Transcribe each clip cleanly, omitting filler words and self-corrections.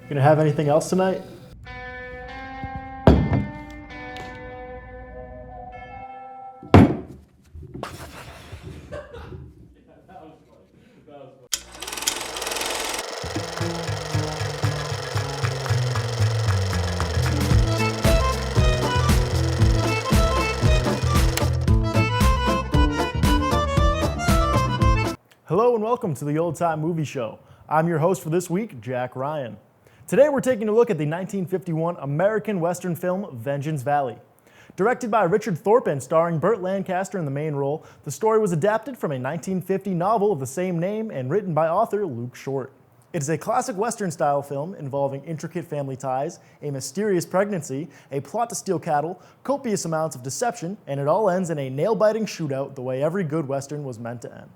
Gonna have anything else tonight? Hello and welcome to the Old Time Movie Show. I'm your host for this week, Jack Ryan. Today we're taking a look at the 1951 American Western film Vengeance Valley. Directed by Richard Thorpe and starring Burt Lancaster in the main role, the story was adapted from a 1950 novel of the same name and written by author Luke Short. It is a classic Western-style film involving intricate family ties, a mysterious pregnancy, a plot to steal cattle, copious amounts of deception, and it all ends in a nail-biting shootout the way every good Western was meant to end.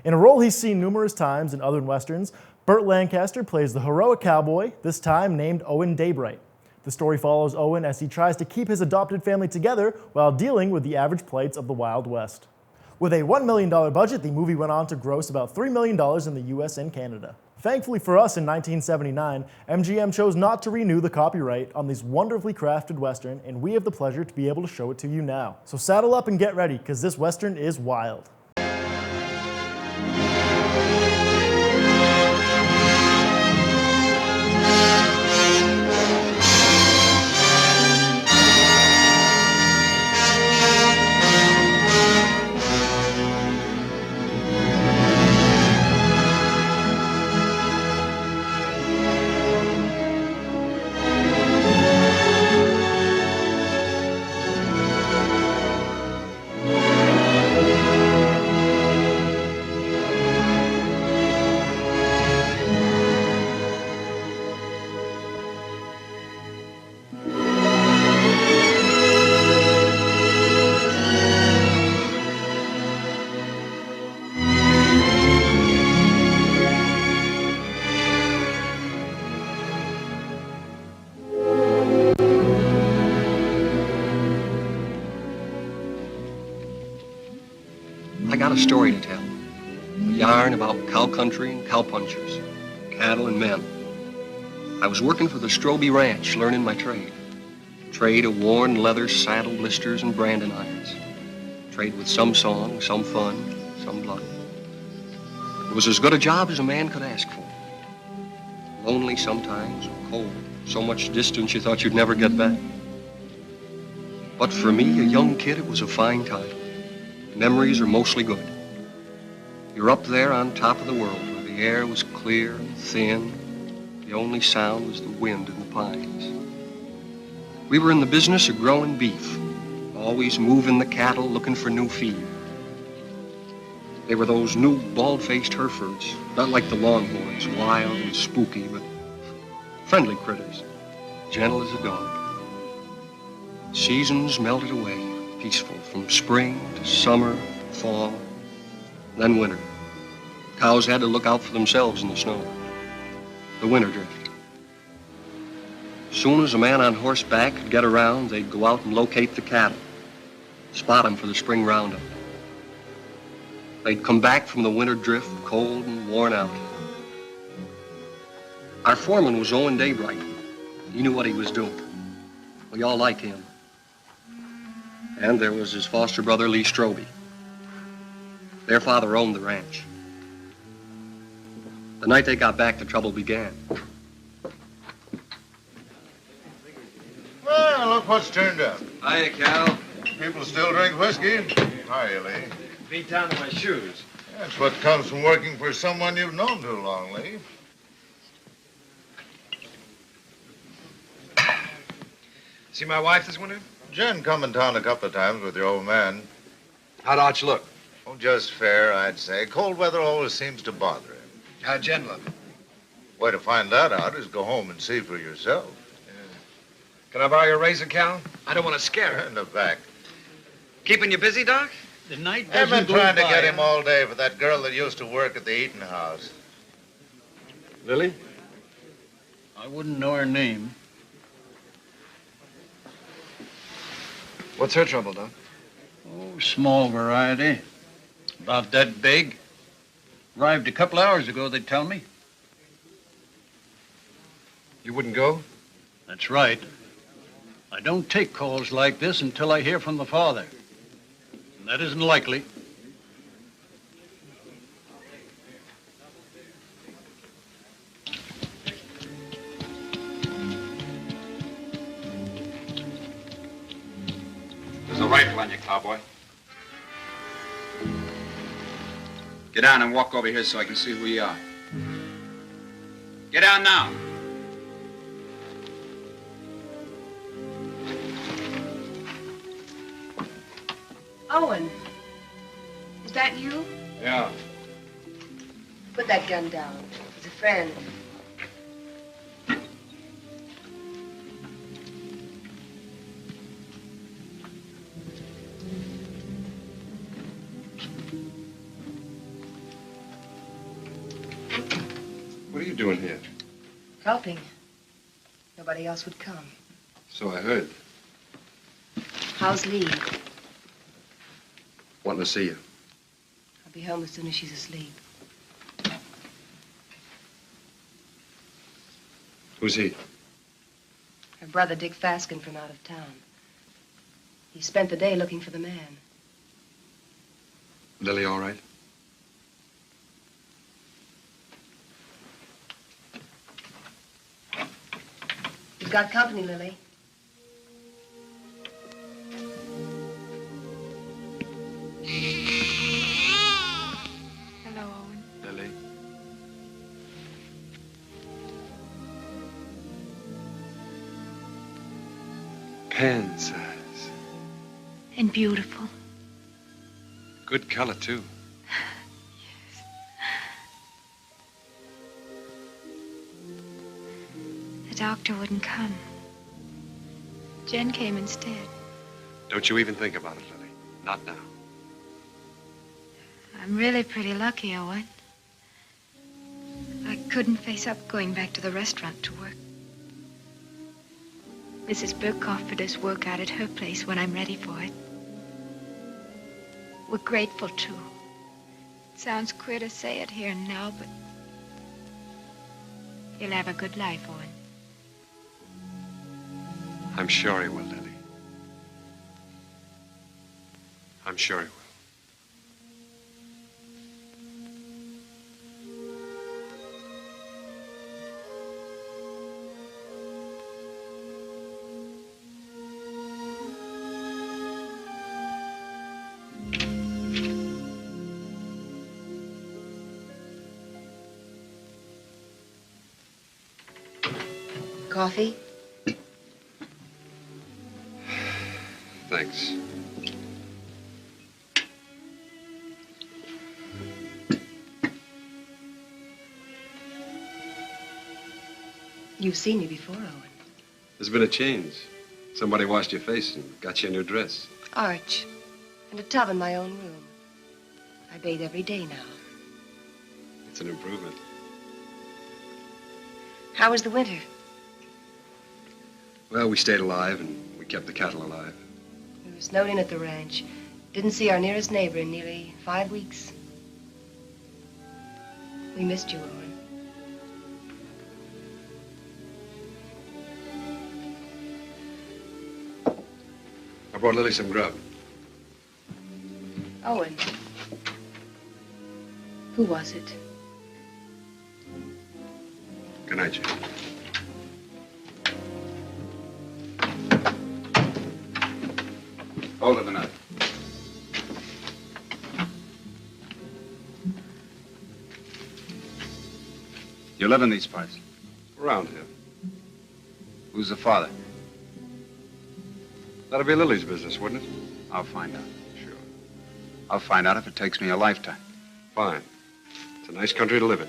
In a role he's seen numerous times in other Westerns, Burt Lancaster plays the heroic cowboy, this time named Owen Daybright. The story follows Owen as he tries to keep his adopted family together while dealing with the average plights of the Wild West. With a $1 million budget, the movie went on to gross about $3 million in the US and Canada. Thankfully for us, in 1979, MGM chose not to renew the copyright on this wonderfully crafted Western, and we have the pleasure to be able to show it to you now. So saddle up and get ready, because this Western is wild. I got a story to tell. A yarn about cow country and cowpunchers, cattle and men. I was working for the Stroby Ranch, learning my trade. Trade of worn leather saddle blisters and branding irons. Trade with some song, some fun, some blood. It was as good a job as a man could ask for. Lonely sometimes, cold, so much distance you thought you'd never get back. But for me, a young kid, it was a fine time. Memories are mostly good. You're up there on top of the world where the air was clear and thin. The only sound was the wind in the pines. We were in the business of growing beef, always moving the cattle, looking for new feed. They were those new bald-faced Herefords, not like the Longhorns, wild and spooky, but friendly critters, gentle as a dog. Seasons melted away, peaceful, from spring to summer, fall, then winter. Cows had to look out for themselves in the snow. The winter drift. As soon as a man on horseback could get around, they'd go out and locate the cattle, spot them for the spring roundup. They'd come back from the winter drift, cold and worn out. Our foreman was Owen Daybright. He knew what he was doing. We all liked him. And there was his foster brother, Lee Stroby. Their father owned the ranch. The night they got back, the trouble began. Well, look what's turned up. Hiya, Cal. People still drink whiskey. Hiya, Lee. Beat down to my shoes. That's what comes from working for someone you've known too long, Lee. See my wife this winter? Jen come in town a couple of times with your old man. How'd Arch look? Oh, just fair, I'd say. Cold weather always seems to bother him. How'd Jen look? Way to find that out is go home and see for yourself. Can I borrow your razor, Cal? I don't want to scare her. In the back. Keeping you busy, Doc? The night I've doesn't been go trying to by, get him huh? all day for that girl that used to work at the eating house. Lily? I wouldn't know her name. What's her trouble, Doc? Oh, small variety. About that big. Arrived a couple hours ago, they tell me. You wouldn't go? That's right. I don't take calls like this until I hear from the father. And that isn't likely. There's a rifle on you, cowboy. Get down and walk over here so I can see who you are. Get down now. Owen, is that you? Yeah. Put that gun down. He's a friend. What are you doing here? Helping. Nobody else would come. So I heard. How's Lee? Wanting to see you. I'll be home as soon as she's asleep. Who's he? Her brother, Dick Faskin, from out of town. He spent the day looking for the man. Lily all right? You've got company, Lily. Hello, Owen. Lily. Pen size. And beautiful. Good color, too. The doctor wouldn't come. Jen came instead. Don't you even think about it, Lily. Not now. I'm really pretty lucky, Owen. I couldn't face up going back to the restaurant to work. Mrs. Burke offered us work out at her place when I'm ready for it. We're grateful, too. It sounds queer to say it here and now, but he'll have a good life, Owen. I'm sure he will, Lily. I'm sure he will. Coffee? Thanks. You've seen me before, Owen. There's been a change. Somebody washed your face and got you a new dress. Arch. And a tub in my own room. I bathe every day now. It's an improvement. How was the winter? Well, we stayed alive and we kept the cattle alive. We were snowed in at the ranch. Didn't see our nearest neighbor in nearly 5 weeks. We missed you, Owen. I brought Lily some grub. Owen. Who was it? Good night, Jane. Hold it a minute. You live in these parts? Around here. Who's the father? That'll be Lily's business, wouldn't it? I'll find out. Sure. I'll find out if it takes me a lifetime. Fine. It's a nice country to live in.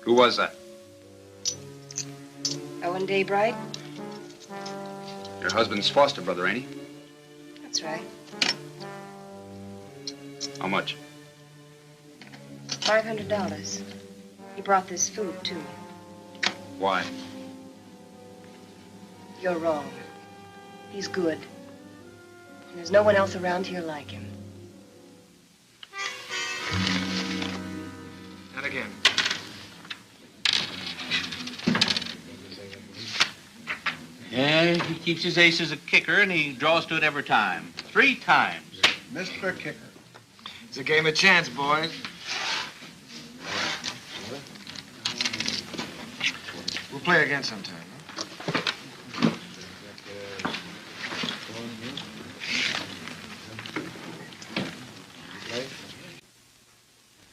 Who was that? Daybright? Your husband's foster brother, ain't he? That's right. How much? $500. He brought this food, too. Why? You're wrong. He's good. And there's no one else around here like him. And again. Yeah, he keeps his ace as a kicker, and he draws to it every time. 3 times. Mr. Kicker. It's a game of chance, boys. We'll play again sometime, huh?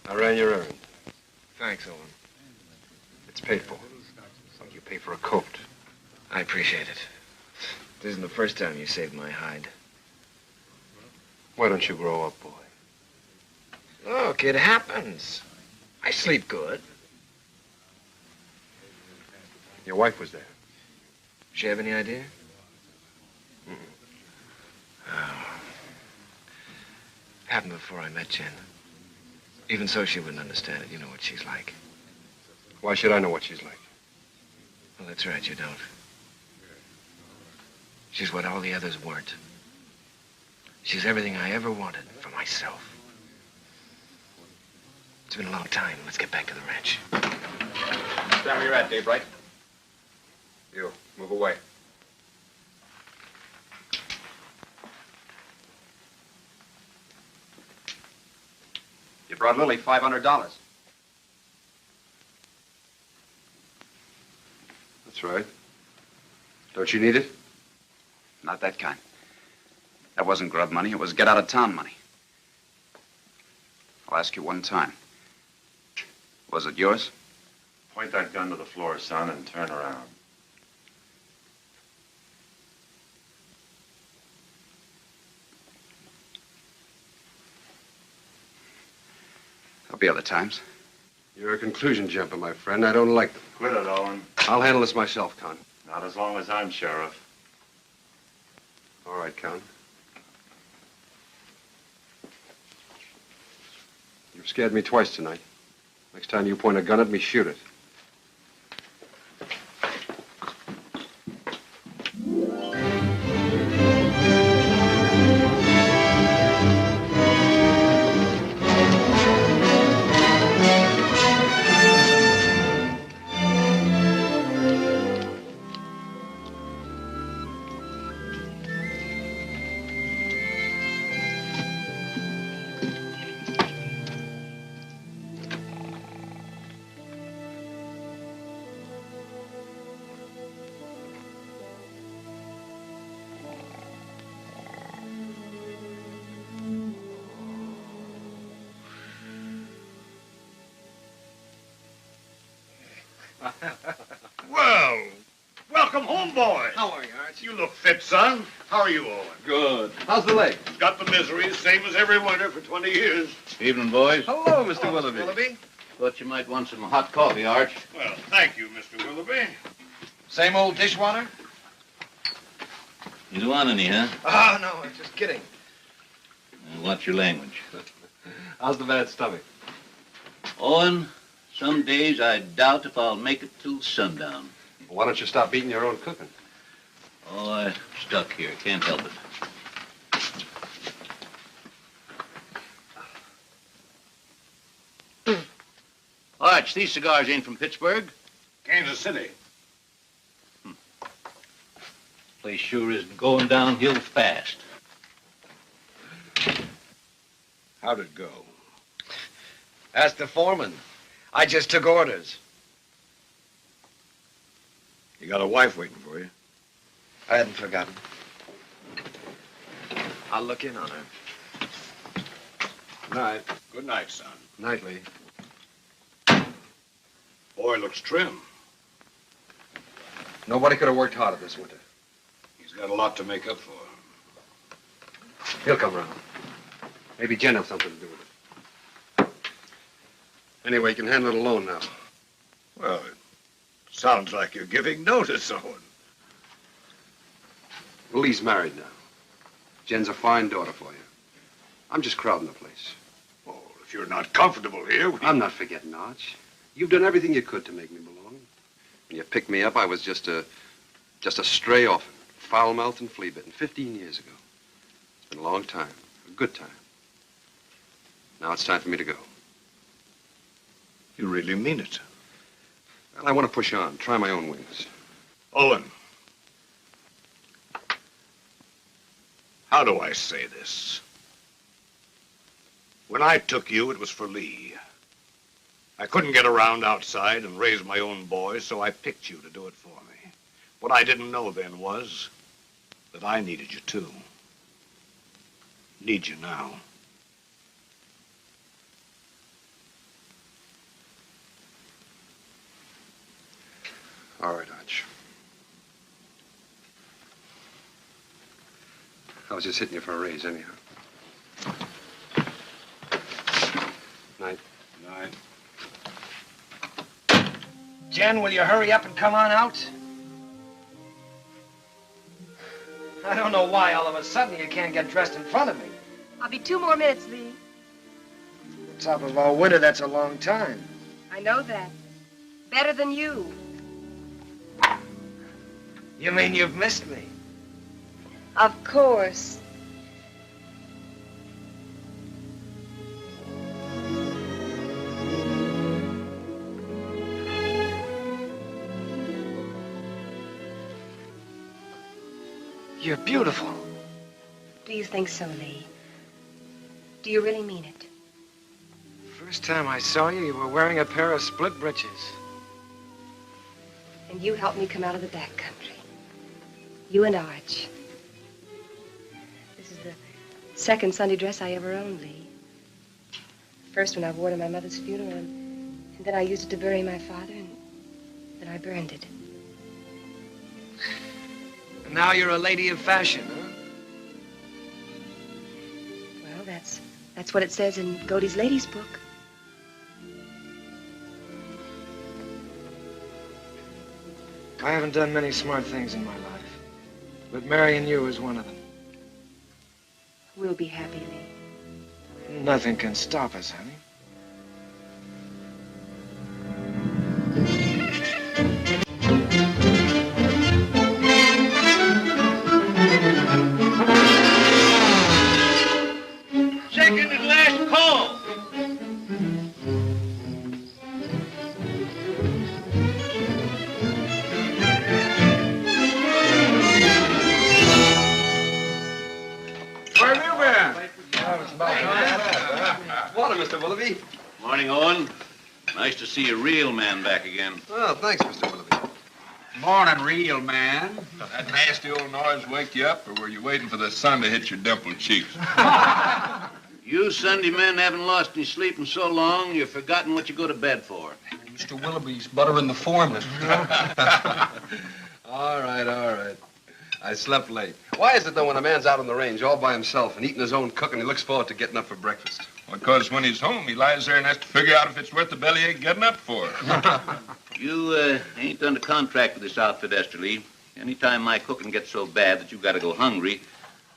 I ran your errand. Thanks, Owen. It's paid for. Like you pay for a coat. I appreciate it. This isn't the first time you saved my hide. Why don't you grow up, boy? Look, it happens. I sleep good. Your wife was there. She have any idea? Oh. Happened before I met Jen. Even so, she wouldn't understand it. You know what she's like. Why should I know what she's like? Well, that's right, you don't. She's what all the others weren't. She's everything I ever wanted for myself. It's been a long time. Let's get back to the ranch. Stand where you're at, Daybright. You, move away. You brought Lily $500. That's right. Don't you need it? Not that kind. That wasn't grub money. It was get-out-of-town money. I'll ask you one time. Was it yours? Point that gun to the floor, son, and turn around. There'll be other times. You're a conclusion jumper, my friend. I don't like them. Quit it, Owen. I'll handle this myself, Con. Not as long as I'm sheriff. All right, Con. You've scared me twice tonight. Next time you point a gun at me, shoot it. Well, welcome home, boy. How are you, Arch? You look fit, son. How are you, Owen? Good. How's the leg? Got the misery, same as every winter for 20 years. Evening, boys. Hello, Mr. Willoughby. Willoughby? Thought you might want some hot coffee, Arch. Well, thank you, Mr. Willoughby. Same old dishwater? You don't want any, huh? Oh, no, I'm just kidding. Watch your language. How's the bad stomach? Owen, some days I doubt if I'll make it till sundown. Well, why don't you stop eating your own cooking? Oh, I'm stuck here. Can't help it. Arch, these cigars ain't from Pittsburgh. Kansas City. Place sure is going downhill fast. How'd it go? Ask the foreman. I just took orders. You got a wife waiting for you. I hadn't forgotten. I'll look in on her. Night. Good night, son. Nightly. Boy looks trim. Nobody could have worked harder this winter. He's got a lot to make up for. He'll come around. Maybe Jen has something to do with it. Anyway, you can handle it alone now. Well, it Sounds like you're giving notice, Owen. Well, Lee's married now. Jen's a fine daughter for you. I'm just crowding the place. Oh, if you're not comfortable here, I'm not forgetting, Arch. You've done everything you could to make me belong. When you picked me up, I was just a stray orphan, foul-mouthed and flea-bitten, 15 years ago. It's been a long time, a good time. Now it's time for me to go. You really mean it? Well, I want to push on, try my own wings. Owen. How do I say this? When I took you, it was for Lee. I couldn't get around outside and raise my own boys, so I picked you to do it for me. What I didn't know then was that I needed you too. Need you now. All right, Arch. I was just hitting you for a raise, anyhow. Night. Night. Jen, will you hurry up and come on out? I don't know why all of a sudden you can't get dressed in front of me. I'll be 2 more minutes, Lee. On top of all winter, that's a long time. I know that. Better than you. You mean you've missed me? Of course. You're beautiful. Do you think so, Lee? Do you really mean it? First time I saw you, you were wearing a pair of split breeches. And you helped me come out of the back country. You and Arch. This is the second Sunday dress I ever owned, Lee. First one I wore to my mother's funeral, and then I used it to bury my father, and then I burned it. And now you're a lady of fashion, huh? Well, that's what it says in Godey's Ladies book. I haven't done many smart things in my life, but marrying you is one of them. We'll be happy, Lee. Nothing can stop us, honey. Second and last call. Where have you been? Water, Mr. Willoughby. Morning, Owen. Nice to see a real man back again. Oh, thanks, Mr. Willoughby. Morning, real man. That nasty old noise wake you up, or were you waiting for the sun to hit your dimpled cheeks? You Sunday men haven't lost any sleep in so long, you've forgotten what you go to bed for. Mr. Willoughby's buttering the foreman. All right. I slept late. Why is it, though, when a man's out on the range all by himself and eating his own cooking, he looks forward to getting up for breakfast? Because when he's home, he lies there and has to figure out if it's worth the bellyache getting up for. You ain't under contract with this outfit, Esther Lee. Anytime my cooking gets so bad that you've got to go hungry,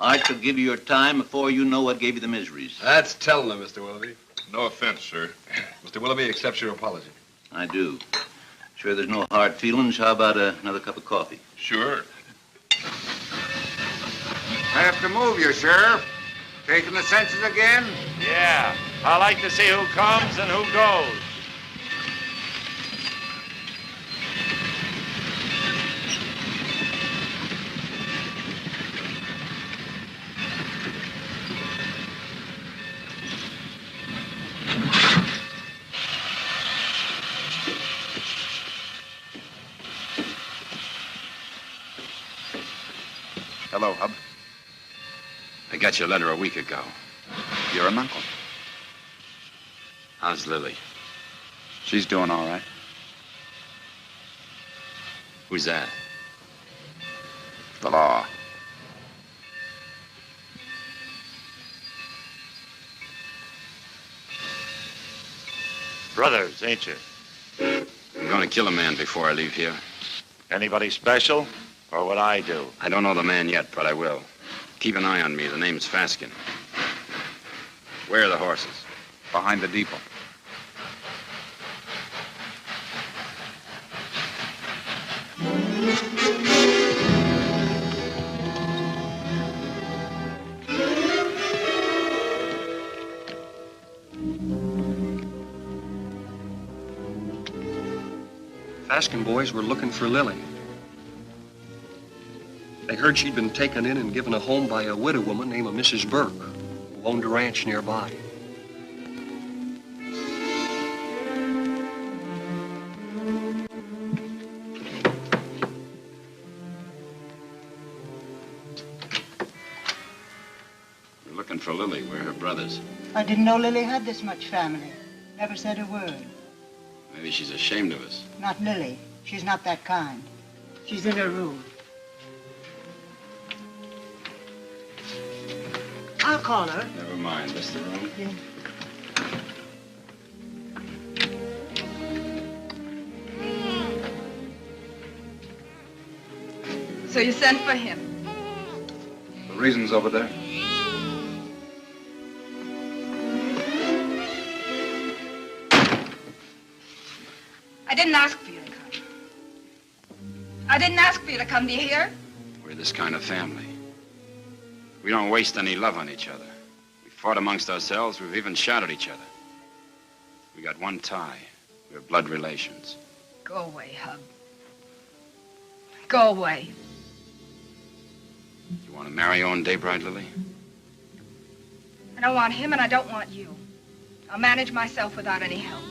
Arch will give you your time before you know what gave you the miseries. That's telling him, Mr. Willoughby. No offense, sir. Mr. Willoughby accepts your apology. I do. Sure there's no hard feelings. How about another cup of coffee? Sure. I have to move you, Sheriff. Taking the census again? Yeah, I like to see who comes and who goes. Hello, Hub. I got your letter a week ago. You're an uncle. How's Lily? She's doing all right. Who's that? The law. Brothers, ain't you? I'm going to kill a man before I leave here. Anybody special? Or what I do? I don't know the man yet, but I will. Keep an eye on me. The name's Faskin. Where are the horses? Behind the depot. Faskin boys were looking for Lily. They heard she'd been taken in and given a home by a widow woman named Mrs. Burt, who owned a ranch nearby. We're looking for Lily. We're her brothers. I didn't know Lily had this much family. Never said a word. Maybe she's ashamed of us. Not Lily. She's not that kind. She's in her room. I'll call her. Never mind. That's the room. Yeah. So you sent for him? The reason's over there. I didn't ask for you to come. I didn't ask for you to come. Do you hear? We're this kind of family. We don't waste any love on each other. We fought amongst ourselves. We've even shot at each other. We got one tie. We're blood relations. Go away, Hub. Go away. You want to marry Owen Daybright, Lily? I don't want him and I don't want you. I'll manage myself without any help.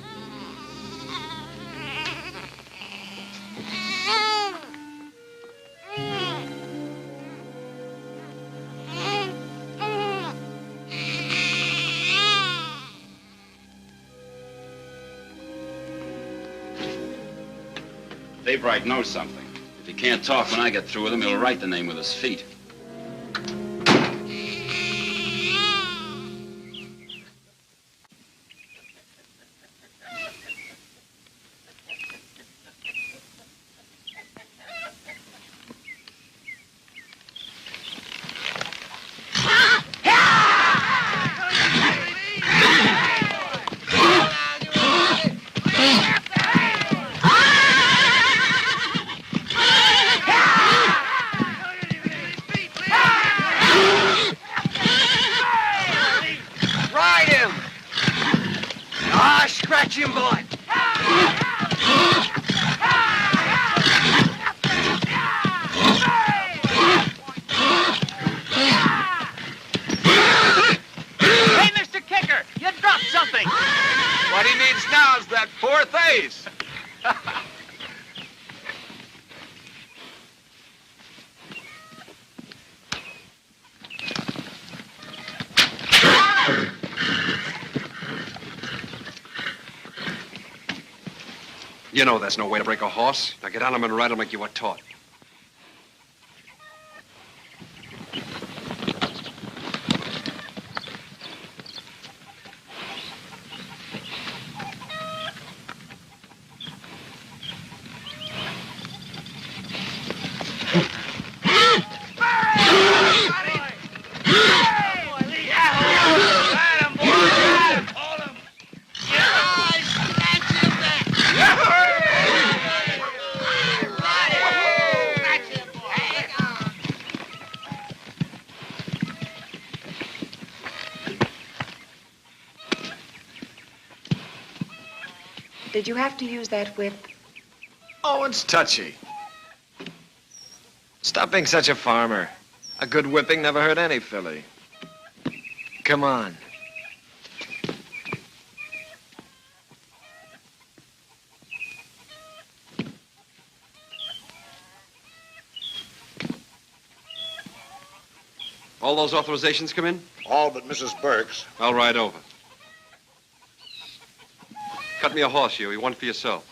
Daybright knows something. If he can't talk when I get through with him, he'll write the name with his feet. Scratch him, boy! Hey, Mr. Kicker, you dropped something. What he needs now is that fourth ace. You know that's no way to break a horse. Now get on him and ride him like you were taught. Did you have to use that whip? Oh, it's touchy. Stop being such a farmer. A good whipping never hurt any filly. Come on. All those authorizations come in? All but Mrs. Burke's. I'll ride over. Cut me a horse, Huey. One for yourself.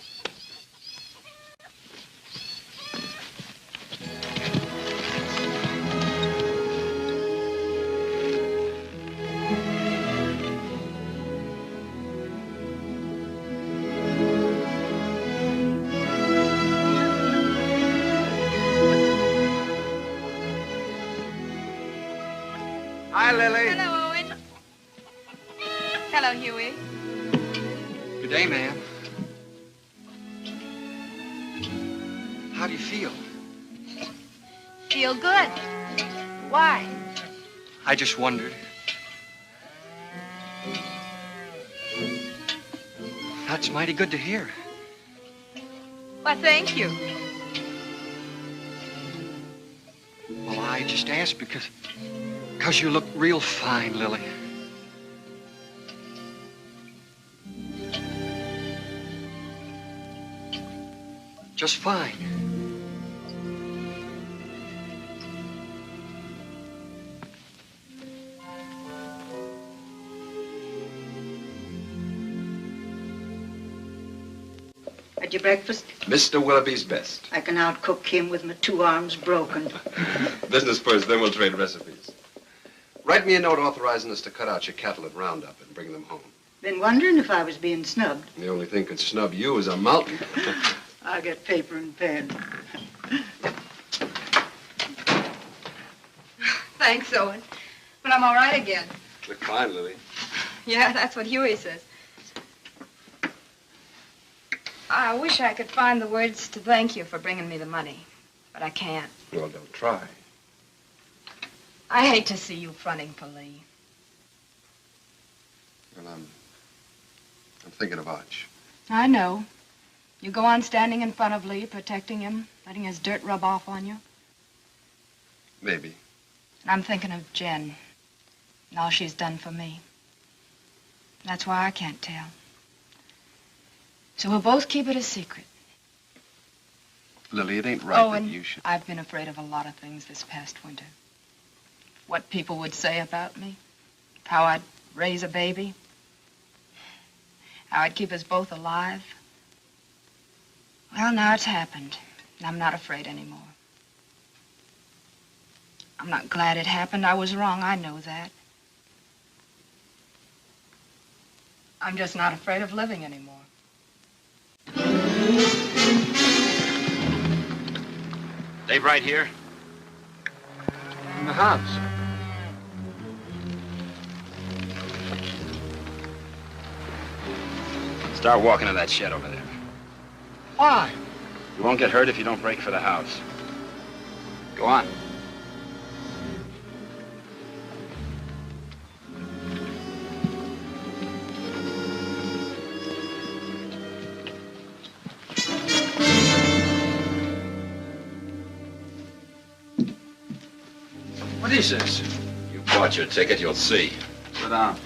Hi, Lily. Hello, Owen. Hello, Huey. Good day, ma'am. How do you feel? Feel good. Why? I just wondered. That's mighty good to hear. Why, thank you. Well, I just asked because you look real fine, Lily. Just fine. Had your breakfast? Mr. Willoughby's best. I can outcook him with my 2 arms broken. Business first, then we'll trade recipes. Write me a note authorizing us to cut out your cattle at Roundup and bring them home. Been wondering if I was being snubbed. The only thing could snub you is a mountain. I'll get paper and pen. Thanks, Owen. But I'm all right again. Look fine, Lily. Yeah, that's what Huey says. I wish I could find the words to thank you for bringing me the money, but I can't. Well, don't try. I hate to see you fronting for Lee. Well, I'm thinking of Arch. I know. You go on standing in front of Lee, protecting him, letting his dirt rub off on you. Maybe. And I'm thinking of Jen and all she's done for me. That's why I can't tell. So we'll both keep it a secret. Lily, it ain't right that and you should... I've been afraid of a lot of things this past winter. What people would say about me, how I'd raise a baby, how I'd keep us both alive. Well, now it's happened, and I'm not afraid anymore. I'm not glad it happened. I was wrong, I know that. I'm just not afraid of living anymore. Dave right here? In the house. Start walking to that shed over there. Why? You won't get hurt if you don't break for the house. Go on. What is this? You bought your ticket, you'll see. Sit down.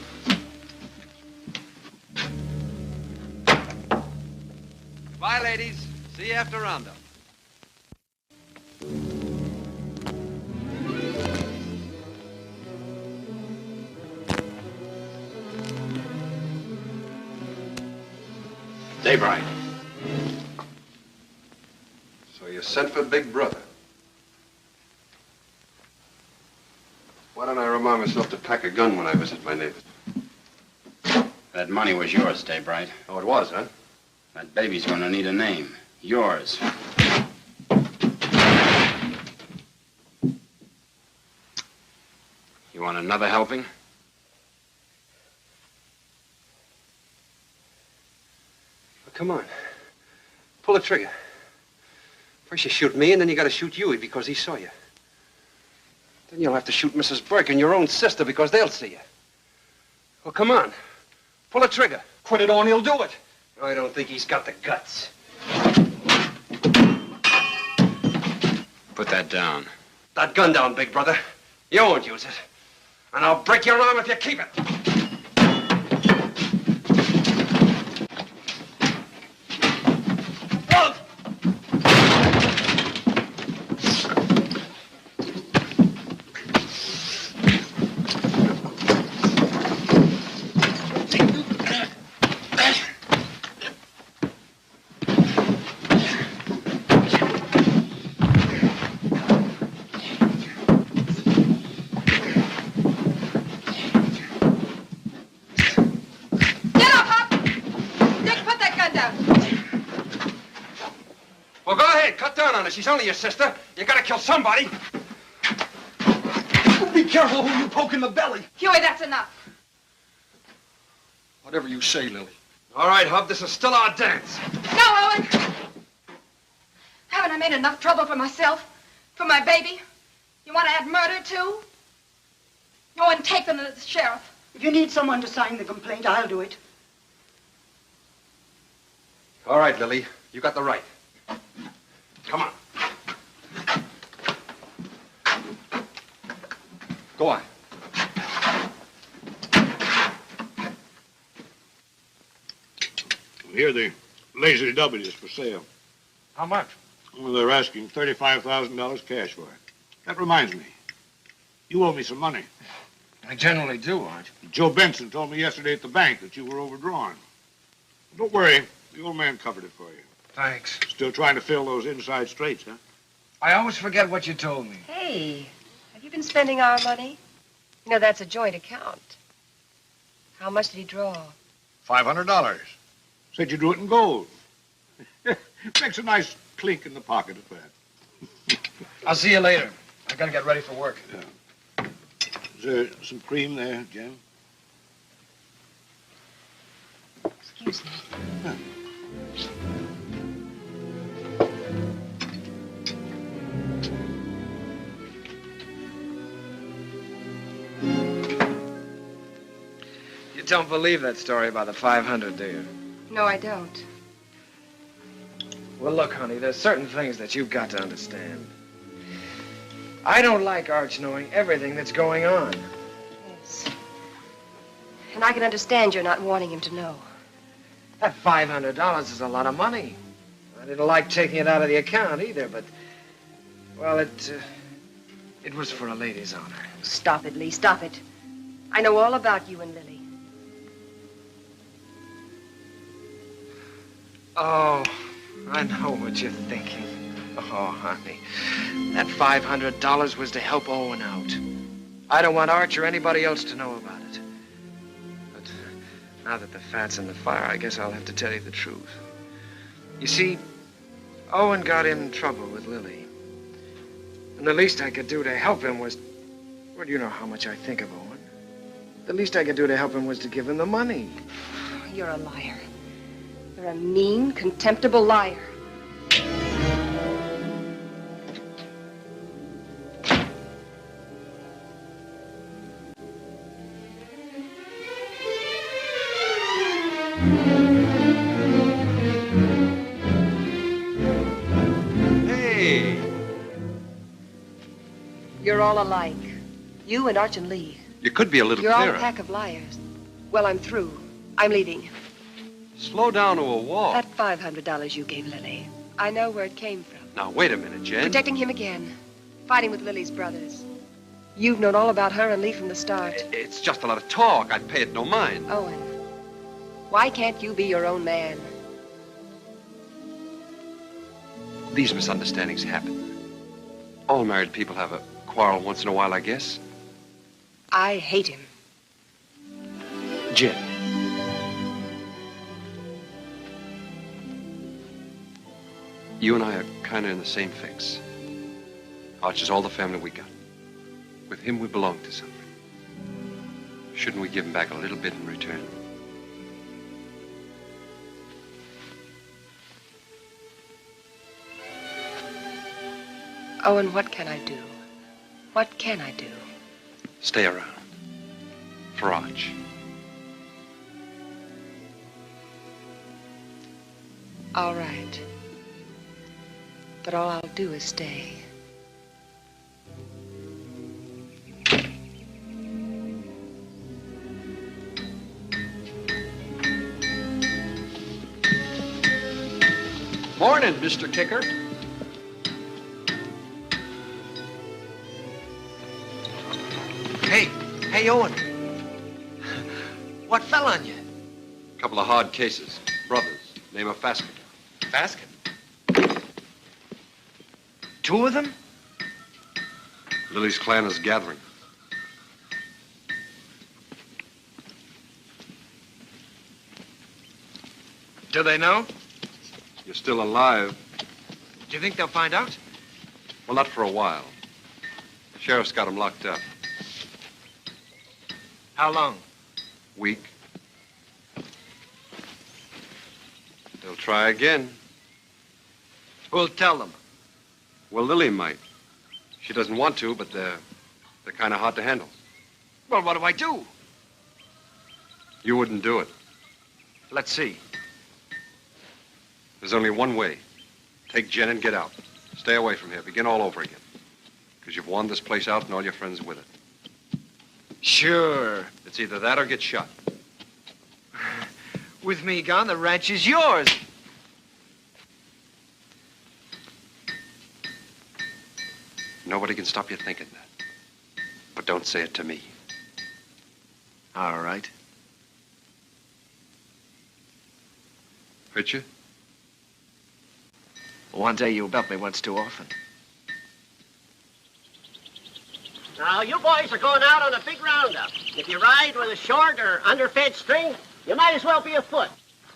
Bye, ladies. See you after Roundup. Dave Wright. So you sent for Big Brother. Why don't I remind myself to pack a gun when I visit my neighbors? That money was yours, Dave Wright. Oh, it was, huh? That baby's gonna need a name. Yours. You want another helping? Well, come on. Pull the trigger. First you shoot me, and then you gotta shoot Huey because he saw you. Then you'll have to shoot Mrs. Burke and your own sister because they'll see you. Well, come on. Pull the trigger. Put it on, he'll do it. I don't think he's got the guts. Put that down. That gun down, Big Brother. You won't use it. And I'll break your arm if you keep it. Well, go ahead. Cut down on her. She's only your sister. You gotta kill somebody. Be careful who you poke in the belly. Huey, that's enough. Whatever you say, Lily. All right, Hub, this is still our dance. No, Owen! Haven't I made enough trouble for myself? For my baby? You want to add murder, too? Owen, take them to the sheriff. If you need someone to sign the complaint, I'll do it. All right, Lily, you got the right. Come on. Go on. Here, the Lazy W is for sale. How much? Well, they're asking $35,000 cash for it. That reminds me. You owe me some money. I generally do, Arch. Joe Benson told me yesterday at the bank that you were overdrawn. Don't worry. The old man covered it for you. Thanks. Still trying to fill those inside straights, huh? I always forget what you told me. Hey, have you been spending our money? You know, that's a joint account. How much did he draw? $500. Said you drew it in gold. Makes a nice clink in the pocket at that. I'll see you later. I gotta get ready for work. Yeah. Is there some cream there, Jen? Excuse me. Huh. You don't believe that story about the 500, do you? No, I don't. Well, look, honey, there's certain things that you've got to understand. I don't like Arch knowing everything that's going on. Yes. And I can understand you're not wanting him to know. That $500 is a lot of money. I didn't like taking it out of the account either, but, well, it was for a lady's honor. Stop it, Lee, stop it. I know all about you and Lily. Oh, I know what you're thinking. Oh, honey, that $500 was to help Owen out. I don't want Arch or anybody else to know about it. But now that the fat's in the fire, I guess I'll have to tell you the truth. You see, Owen got in trouble with Lily. And the least I could do to help him was, well, you know how much I think of Owen. The least I could do to help him was to give him the money. You're a liar. You're a mean, contemptible liar. Hey! You're all alike. You and Arch and Lee. You could be a little You're all clearer. a pack of liars. Well, I'm through. I'm leaving. Slow down to a walk. That $500 you gave Lily, I know where it came from. Now, wait a minute, Jen. Protecting him again. Fighting with Lily's brothers. You've known all about her and Lee from the start. It's just a lot of talk. I'd pay it no mind. Owen, why can't you be your own man? These misunderstandings happen. All married people have a quarrel once in a while, I guess. I hate him. Jen. You and I are kind of in the same fix. Arch is all the family we got. With him, we belong to something. Shouldn't we give him back a little bit in return? Owen, what can I do? What can I do? Stay around. For Arch. All right. But all I'll do is stay. Morning, Mr. Kicker. Hey, Owen. What fell on you? A couple of hard cases. Brothers. Name of Faskin. Basket. Two of them? Lily's clan is gathering. Do they know? You're still alive. Do you think they'll find out? Well, not for a while. The sheriff's got him locked up. How long? Week. They'll try again. Who'll tell them? Well, Lily might. She doesn't want to, but they're kind of hard to handle. Well, what do I do? You wouldn't do it. Let's see. There's only one way. Take Jen and get out. Stay away from here. Begin all over again. Because you've worn this place out and all your friends with it. Sure. It's either that or get shot. With me gone, the ranch is yours. Nobody can stop you thinking that. But don't say it to me. All right. Hurt you? One day you helped me once too often. Now, you boys are going out on a big roundup. If you ride with a short or underfed string, you might as well be afoot.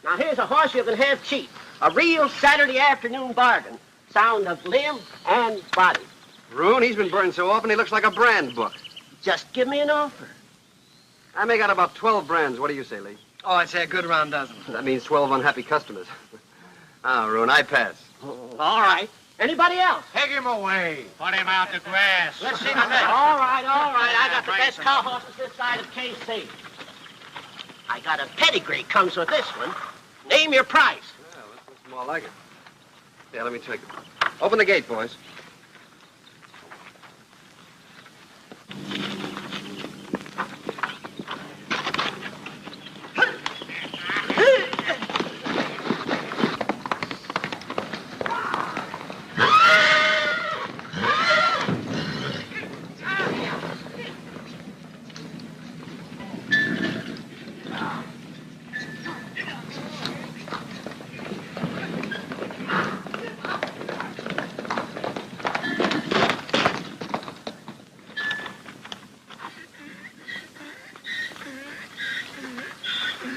Now, here's a horse you can have cheap. A real Saturday afternoon bargain. Sound of limb and body. Roon, he's been burned so often he looks like a brand book. Just give me an offer. I make out about 12 brands. What do you say, Lee? Oh, I'd say a good round dozen. That means 12 unhappy customers. Roon, I pass. All right. Anybody else? Take him away. Put him out to grass. Let's see the next. All right. I got the best cow horses this side of KC. I got a pedigree comes with this one. Name your price. Yeah, that looks more like it. Yeah, let me take it. Open the gate, boys.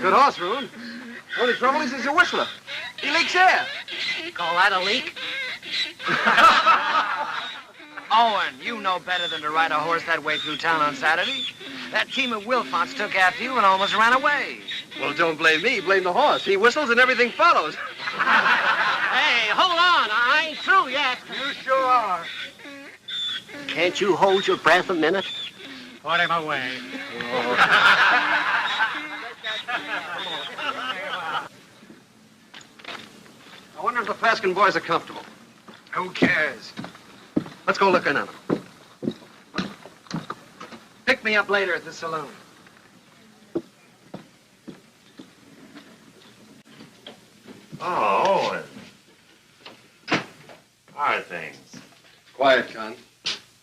Good horse, Roon. Only trouble is he's a whistler. He leaks air. Call that a leak? Owen, you know better than to ride a horse that way through town on Saturday. That team of Wilfonts took after you and almost ran away. Well, don't blame me. Blame the horse. He whistles and everything follows. Hey, hold on. I ain't through yet. You sure are. Can't you hold your breath a minute? Put him away. I wonder if the Faskin boys are comfortable. Who cares? Let's go look in on them. Pick me up later at the saloon. Oh, Owen. How are things? Quiet, Con.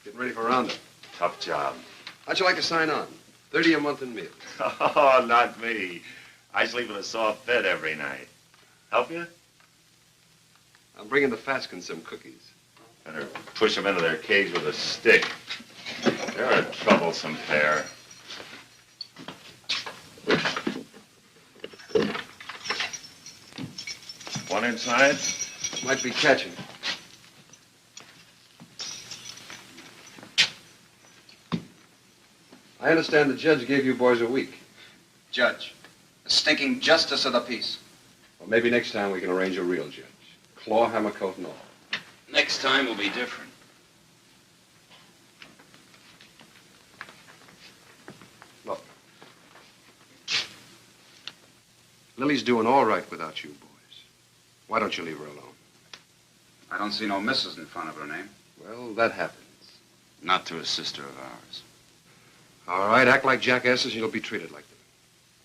Getting ready for roundup. Tough job. How'd you like to sign on? 30 a month in meals. Oh, not me. I sleep in a soft bed every night. Help you? I'm bringing the Faskins some cookies. Better push them into their cage with a stick. They're a troublesome pair. One inside? Might be catching. I understand the judge gave you boys a week. Judge, the stinking justice of the peace. Well, maybe next time we can arrange a real judge. Claw, hammer, coat, and all. Next time will be different. Look. Lily's doing all right without you boys. Why don't you leave her alone? I don't see no missus in front of her name. Well, that happens. Not to a sister of ours. All right, act like jackasses and you'll be treated like them.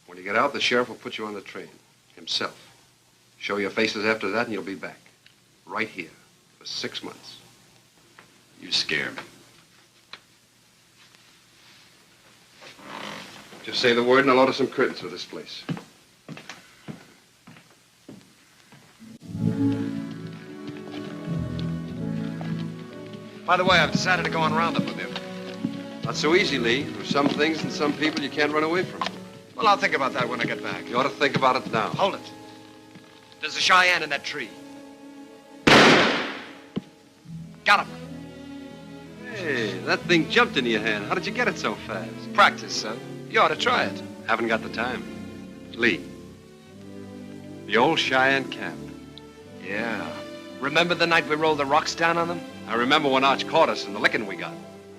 When you get out, the sheriff will put you on the train. Himself. Show your faces after that and you'll be back. Right here. For 6 months. You scare me. Just say the word and I'll order some curtains for this place. By the way, I've decided to go on roundup with you. Not so easy, Lee. There's some things and some people you can't run away from. Well, I'll think about that when I get back. You ought to think about it now. Hold it. There's a Cheyenne in that tree. Got him. Hey, that thing jumped into your hand. How did you get it so fast? Practice, son. You ought to try it. Haven't got the time. Lee. The old Cheyenne camp. Yeah. Remember the night we rolled the rocks down on them? I remember when Arch caught us and the licking we got.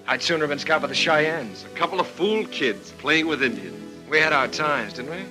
I'd sooner have been scout with the Cheyennes. A couple of fool kids playing with Indians. We had our times, didn't we?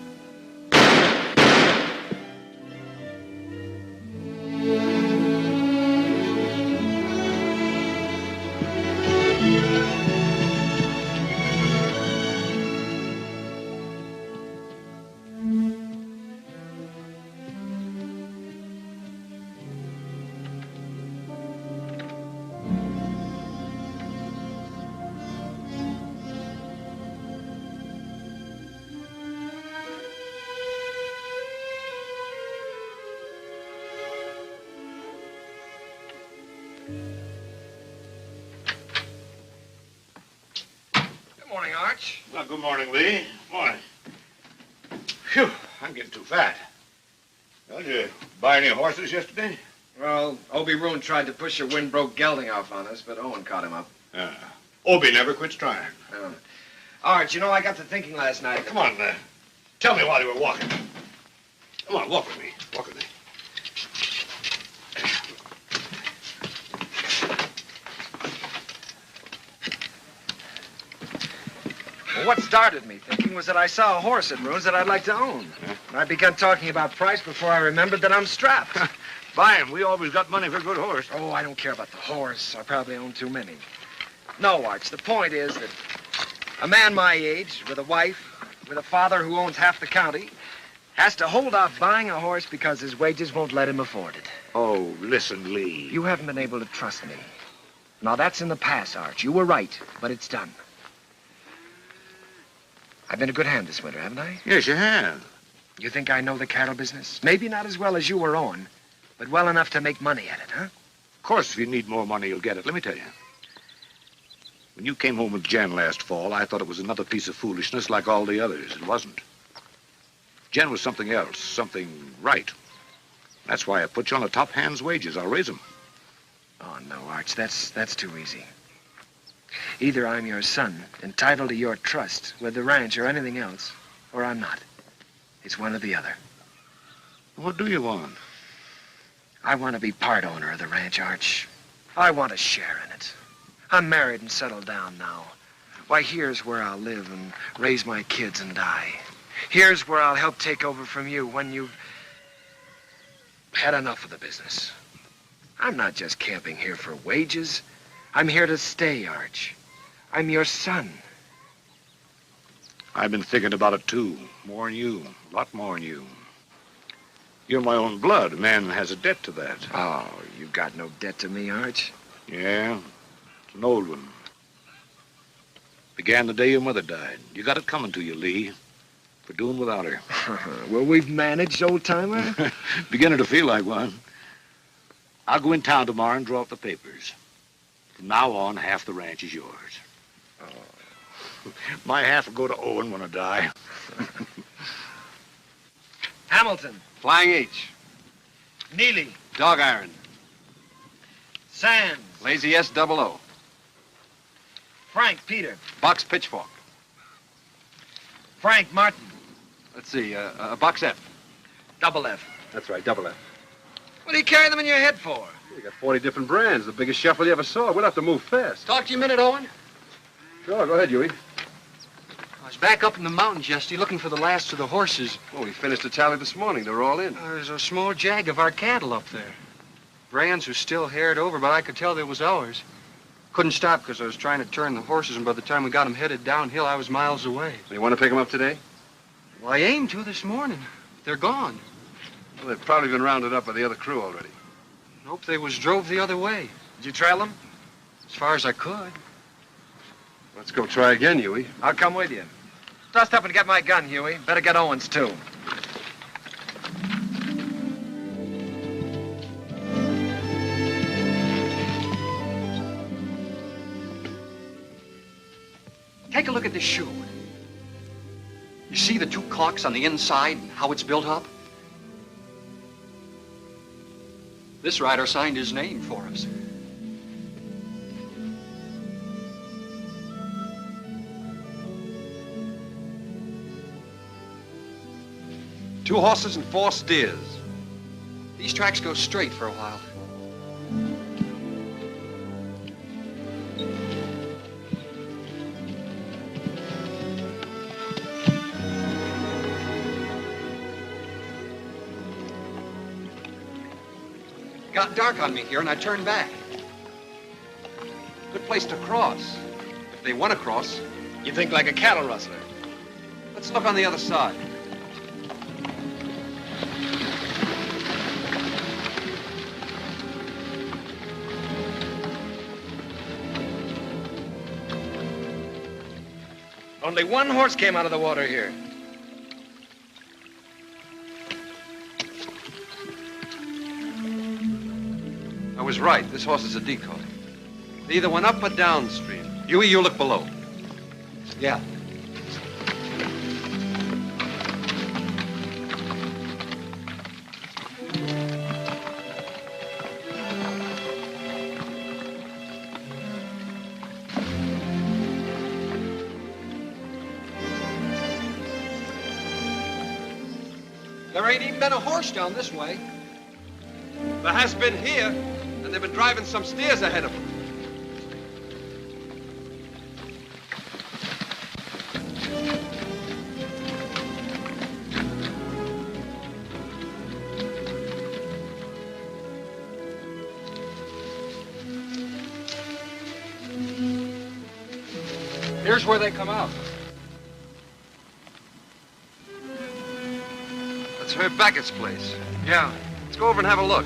Good morning, Arch. Well, good morning, Lee. Morning. Phew, I'm getting too fat. Well, did you buy any horses yesterday? Well, Obie Roon tried to push your wind-broke gelding off on us, but Owen caught him up. Obie never quits trying. Arch, you know, I got to thinking last night. Come on, tell me while you were walking. Come on, walk with me. Walk with me. Well, what started me thinking was that I saw a horse at Roon's that I'd like to own. And I began talking about price before I remembered that I'm strapped. Buy him. We always got money for a good horse. Oh, I don't care about the horse. I probably own too many. No, Arch, the point is that a man my age, with a wife, with a father who owns half the county, has to hold off buying a horse because his wages won't let him afford it. Oh, listen, Lee. You haven't been able to trust me. Now, that's in the past, Arch. You were right, but it's done. I've been a good hand this winter, haven't I? Yes, you have. You think I know the cattle business? Maybe not as well as you or Owen, but well enough to make money at it, huh? Of course, if you need more money, you'll get it. Let me tell you. When you came home with Jen last fall, I thought it was another piece of foolishness like all the others. It wasn't. Jen was something else, something right. That's why I put you on the top hand's wages. I'll raise them. Oh, no, Arch, that's too easy. Either I'm your son, entitled to your trust with the ranch or anything else, or I'm not. It's one or the other. What do you want? I want to be part owner of the ranch, Arch. I want a share in it. I'm married and settled down now. Why, here's where I'll live and raise my kids and die. Here's where I'll help take over from you when you've had enough of the business. I'm not just camping here for wages. I'm here to stay, Arch. I'm your son. I've been thinking about it, too. More than you. A lot more than you. You're my own blood. A man has a debt to that. Oh, you've got no debt to me, Arch. Yeah, it's an old one. Began the day your mother died. You got it coming to you, Lee, for doing without her. Well, we've managed, old-timer. Beginning to feel like one. I'll go in town tomorrow and draw up the papers. From now on, half the ranch is yours. Oh. My half will go to Owen when I die. Hamilton. Flying H. Neely. Dog Iron. Sands. Lazy S-00. Frank Peter. Box Pitchfork. Frank Martin. Let's see, a Box F. Double F. That's right, double F. What do you carry them in your head for? You got 40 different brands, the biggest shuffle you ever saw. We'll have to move fast. Talk to you a minute, Owen. Sure, go ahead, Huey. I was back up in the mountains yesterday looking for the last of the horses. Oh, we finished the tally this morning. They're all in. There's a small jag of our cattle up there. Brands are still haired over, but I could tell they was ours. Couldn't stop because I was trying to turn the horses, and by the time we got them headed downhill, I was miles away. You want to pick them up today? Well, I aimed to this morning. They're gone. Well, they've probably been rounded up by the other crew already. Nope, they was drove the other way. Did you trail them? As far as I could. Let's go try again, Huey. I'll come with you. Dust up and get my gun, Huey. Better get Owen's, too. Take a look at this shoe. You see the two clocks on the inside and how it's built up? This rider signed his name for us. 2 horses and 4 steers. These tracks go straight for a while. It got dark on me here, and I turned back. Good place to cross. If they want to cross. You think like a cattle rustler. Let's look on the other side. Only 1 horse came out of the water here. I was right. This horse is a decoy. They either went up or downstream. Huey, you look below. Yeah. There ain't even been a horse down this way. There has been here, and they've been driving some steers ahead of them. Here's where they come out. That's Herb Beckett's place. Yeah. Let's go over and have a look.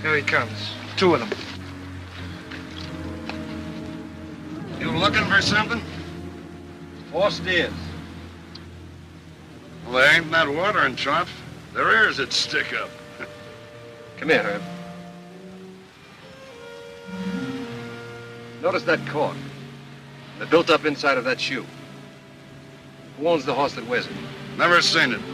Here he comes. 2 of them. You looking for something? 4 steers. Well, there ain't that watering trough. Their ears would stick up. Come here, Herb. Notice that cork. The built-up inside of that shoe. Who owns the horse that wears it? Never seen it before.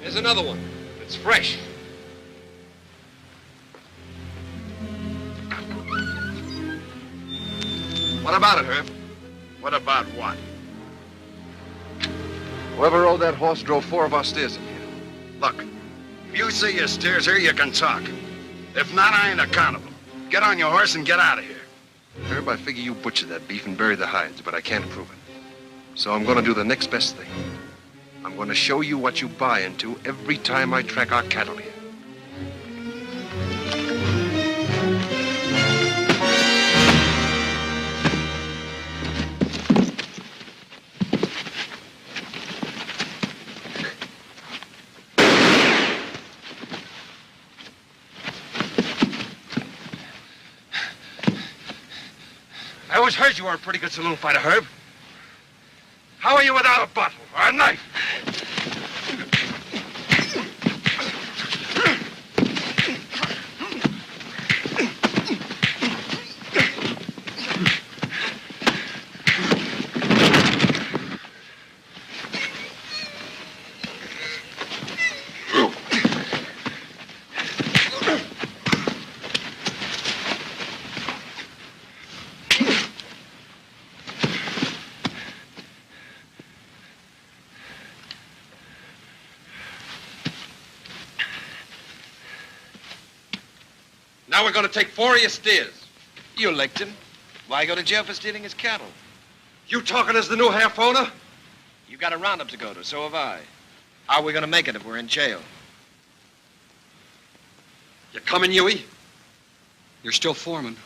Here's another one. It's fresh. What about it, Herb? What about what? Whoever rode that horse drove 4 of our steers in here. Look, if you see your steers here, you can talk. If not, I ain't accountable. Get on your horse and get out of here. Herb, I figure you butchered that beef and buried the hides, but I can't prove it. So I'm going to do the next best thing. I'm going to show you what you buy into every time I track our cattle here. I always heard you were a pretty good saloon fighter, Herb. How are you without a bottle or a knife? Now we're going to take 4 of your steers. You licked him. Why go to jail for stealing his cattle? You talking as the new half owner? You got a roundup to go to, so have I. How are we gonna make it if we're in jail? You coming, Huey? You're still foreman.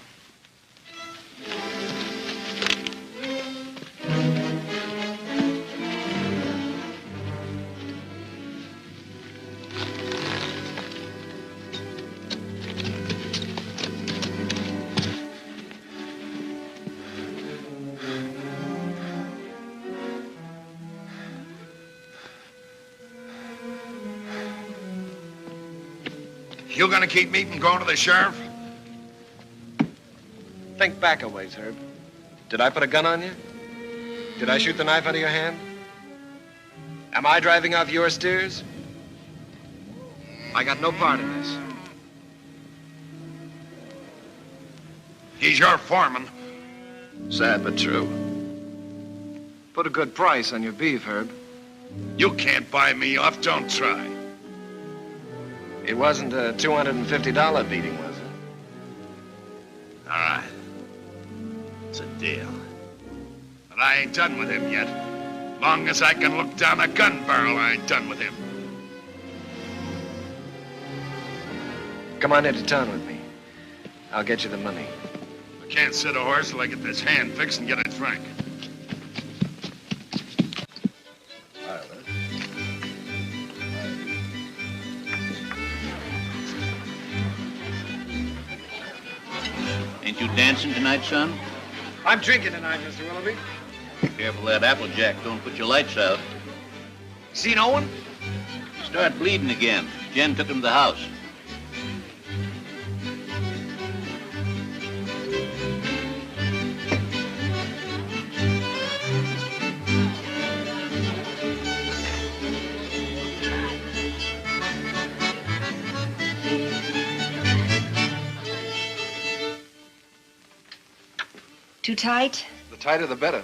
You gonna keep me from going to the sheriff? Think back a ways, Herb. Did I put a gun on you? Did I shoot the knife out of your hand? Am I driving off your steers? I got no part in this. He's your foreman. Sad but true. Put a good price on your beef, Herb. You can't buy me off, don't try. It wasn't a $250 beating, was it? All right. It's a deal. But I ain't done with him yet. Long as I can look down a gun barrel, I ain't done with him. Come on into town with me. I'll get you the money. I can't sit a horse till I get this hand fixed and get it frank. Ain't you dancing tonight, son? I'm drinking tonight, Mr. Willoughby. Careful that Applejack don't put your lights out. Seen Owen? Start bleeding again. Jen took him to the house. Too tight? The tighter, the better.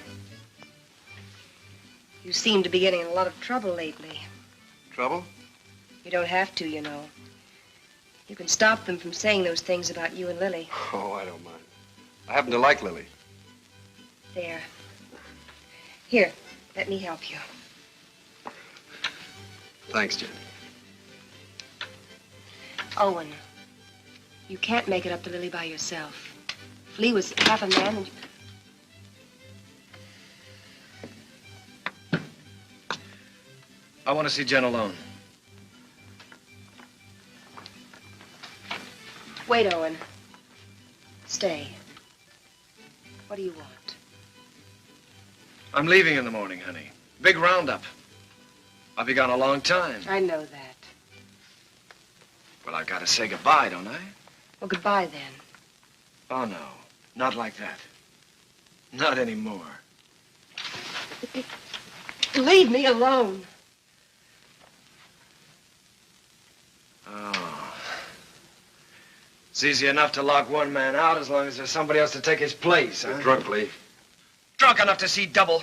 You seem to be getting in a lot of trouble lately. Trouble? You don't have to, you know. You can stop them from saying those things about you and Lily. Oh, I don't mind. I happen to like Lily. There. Here, let me help you. Thanks, Jen. Owen, you can't make it up to Lily by yourself. If Lee was half a man, then you... I want to see Jen alone. Wait, Owen. Stay. What do you want? I'm leaving in the morning, honey. Big roundup. I'll be gone a long time. I know that. Well, I've got to say goodbye, don't I? Well, goodbye then. Oh, no. Not like that. Not anymore. Leave me alone. Oh. It's easy enough to lock one man out as long as there's somebody else to take his place, huh? You're drunk, Lee. Drunk enough to see double.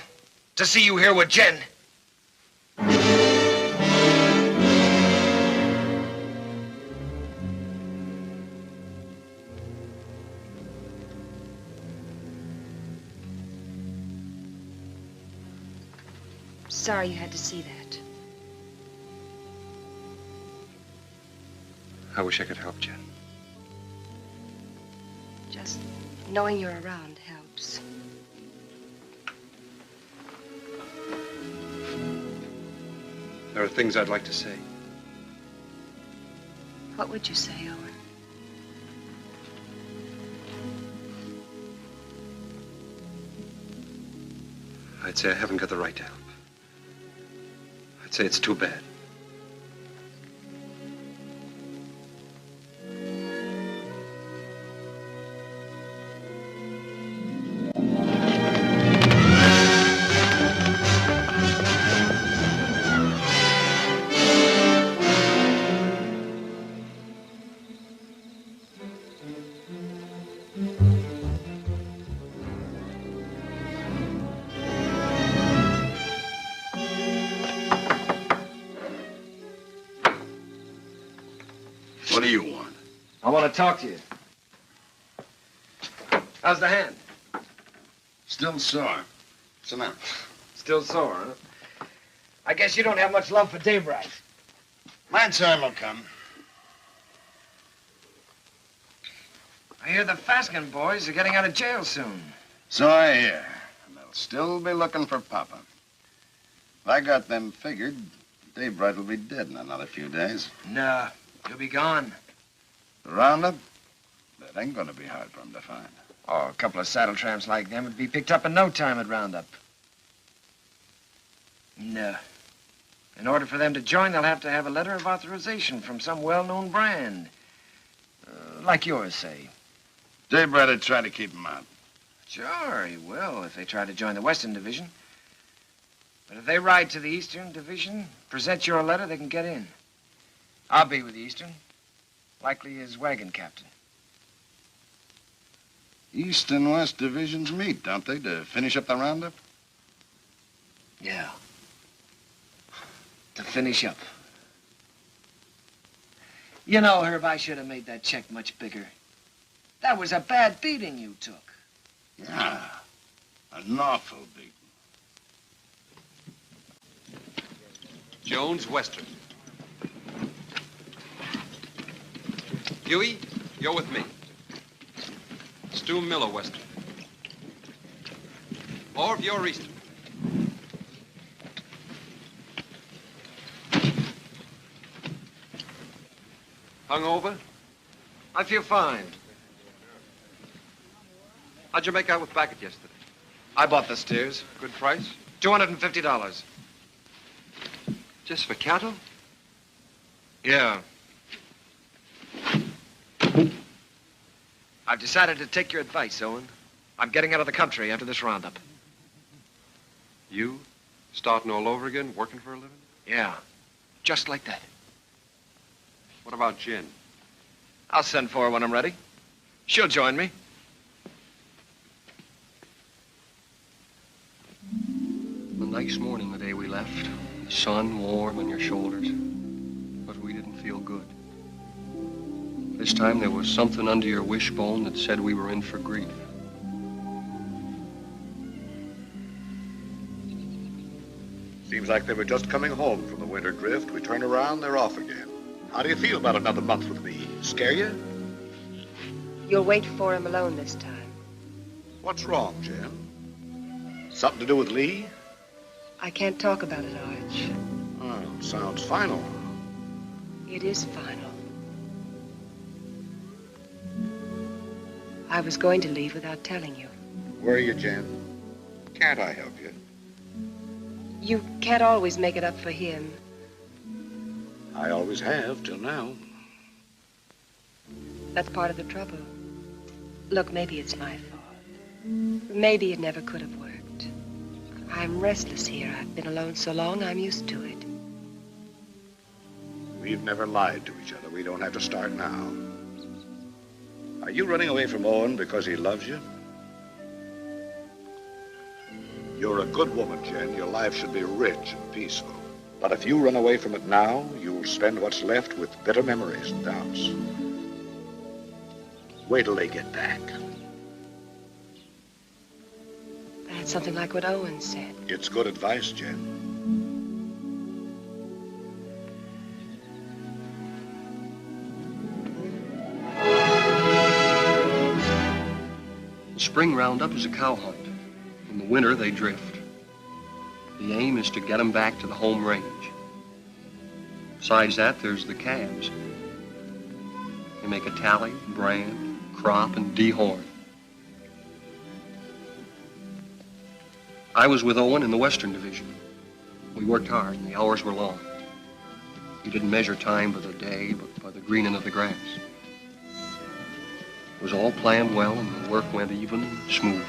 To see you here with Jen. Sorry you had to see that. I wish I could help, Jen. Just knowing you're around helps. There are things I'd like to say. What would you say, Owen? I'd say I haven't got the right to help. I'd say it's too bad. What do you want? I want to talk to you. How's the hand? Still sore. Sit down. Still sore, huh? I guess you don't have much love for Daybright. My time will come. I hear the Faskin boys are getting out of jail soon. So I hear. And they'll still be looking for Papa. If I got them figured, Daybright will be dead in another few days. Nah, he'll be gone. The roundup? That ain't gonna be hard for him to find. Oh, a couple of saddle tramps like them would be picked up in no time at roundup. No. In order for them to join, they'll have to have a letter of authorization from some well-known brand. Like yours, say. Jay Brad'd try to keep him out. Sure, he will if they try to join the Western Division. But if they ride to the Eastern Division, present your letter, they can get in. I'll be with the Eastern. Likely as wagon captain. East and West divisions meet, don't they, to finish up the roundup? Yeah. To finish up. You know, Herb, I should have made that check much bigger. That was a bad beating you took. Yeah, an awful beating. Jones, Western. Huey, you're with me. Stu Miller, Western. Orv, you're Eastern. Hungover? I feel fine. How'd you make out with Backett yesterday? I bought the steers. Good price? $250. Just for cattle? Yeah. I've decided to take your advice, Owen. I'm getting out of the country after this roundup. You? Starting all over again, working for a living? Yeah. Just like that. What about Jen? I'll send for her when I'm ready. She'll join me. A nice morning the day we left. The sun warm on your shoulders. But we didn't feel good. This time there was something under your wishbone that said we were in for grief. Seems like they were just coming home from the winter drift. We turn around, they're off again. How do you feel about another month with me? Scare you? You'll wait for him alone this time. What's wrong, Jen? Something to do with Lee? I can't talk about it, Arch. Oh, sounds final. It is final. I was going to leave without telling you. Where are you, Jen? Can't I help you? You can't always make it up for him. I always have, till now. That's part of the trouble. Look, maybe it's my fault. Maybe it never could have worked. I'm restless here. I've been alone so long, I'm used to it. We've never lied to each other. We don't have to start now. Are you running away from Owen because he loves you? You're a good woman, Jen. Your life should be rich and peaceful. But if you run away from it now, you'll spend what's left with bitter memories and doubts. Wait till they get back. That's something like what Owen said. It's good advice, Jen. The spring roundup is a cow hunt. In the winter, they drift. The aim is to get them back to the home range. Besides that, there's the calves. They make a tally, brand, crop, and dehorn. I was with Owen in the Western Division. We worked hard, and the hours were long. We didn't measure time by the day, but by the greening of the grass. It was all planned well, and the work went even and smooth.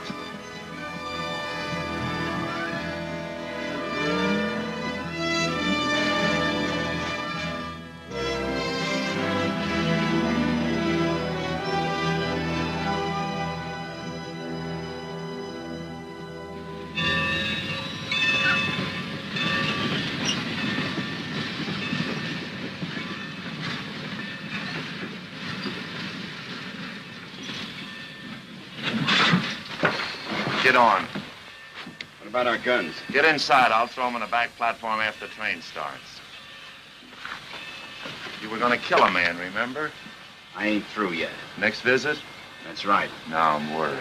Get on. What about our guns? Get inside. I'll throw them on the back platform after the train starts. You were gonna kill a man, remember? I ain't through yet. Next visit? That's right. Now I'm worried.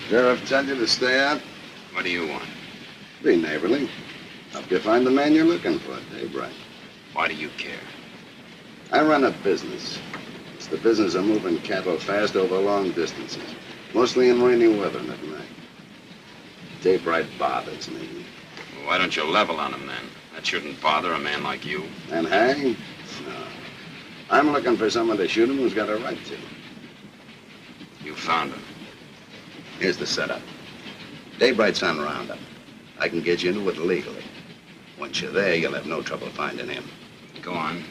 Sheriff tell you to stay out? What do you want? Be neighborly. Help you find the man you're looking for, Dave Wright. Why do you care? I run a business. It's the business of moving cattle fast over long distances, mostly in rainy weather and at night. Dave Wright bothers me. Well, why don't you level on him, then? That shouldn't bother a man like you. And hang? No. I'm looking for someone to shoot him who's got a right to. You found him. Here's the setup. Dave Wright's on Roundup. I can get you into it legally. Once you're there, you'll have no trouble finding him. Go on.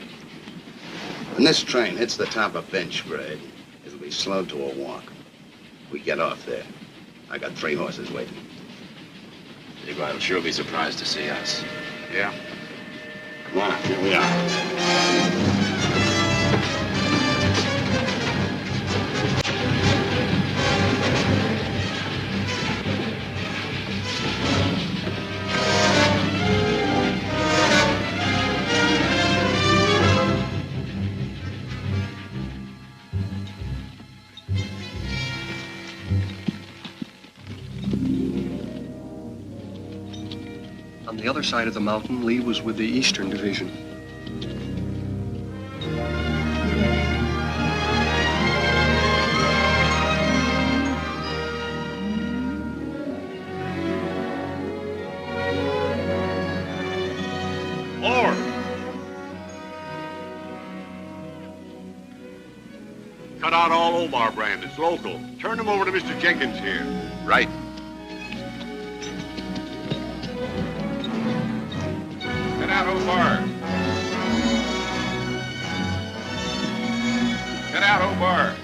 When this train hits the top of bench grade, it'll be slowed to a walk. We get off there. I got 3 horses waiting. Dave Wright will sure be surprised to see us. Yeah? Come on, here we are. On the other side of the mountain, Lee was with the Eastern Division. More! Cut out all Omar brand. It's local. Turn them over to Mr. Jenkins here. Right. Get out, Omar. Get out, Omar.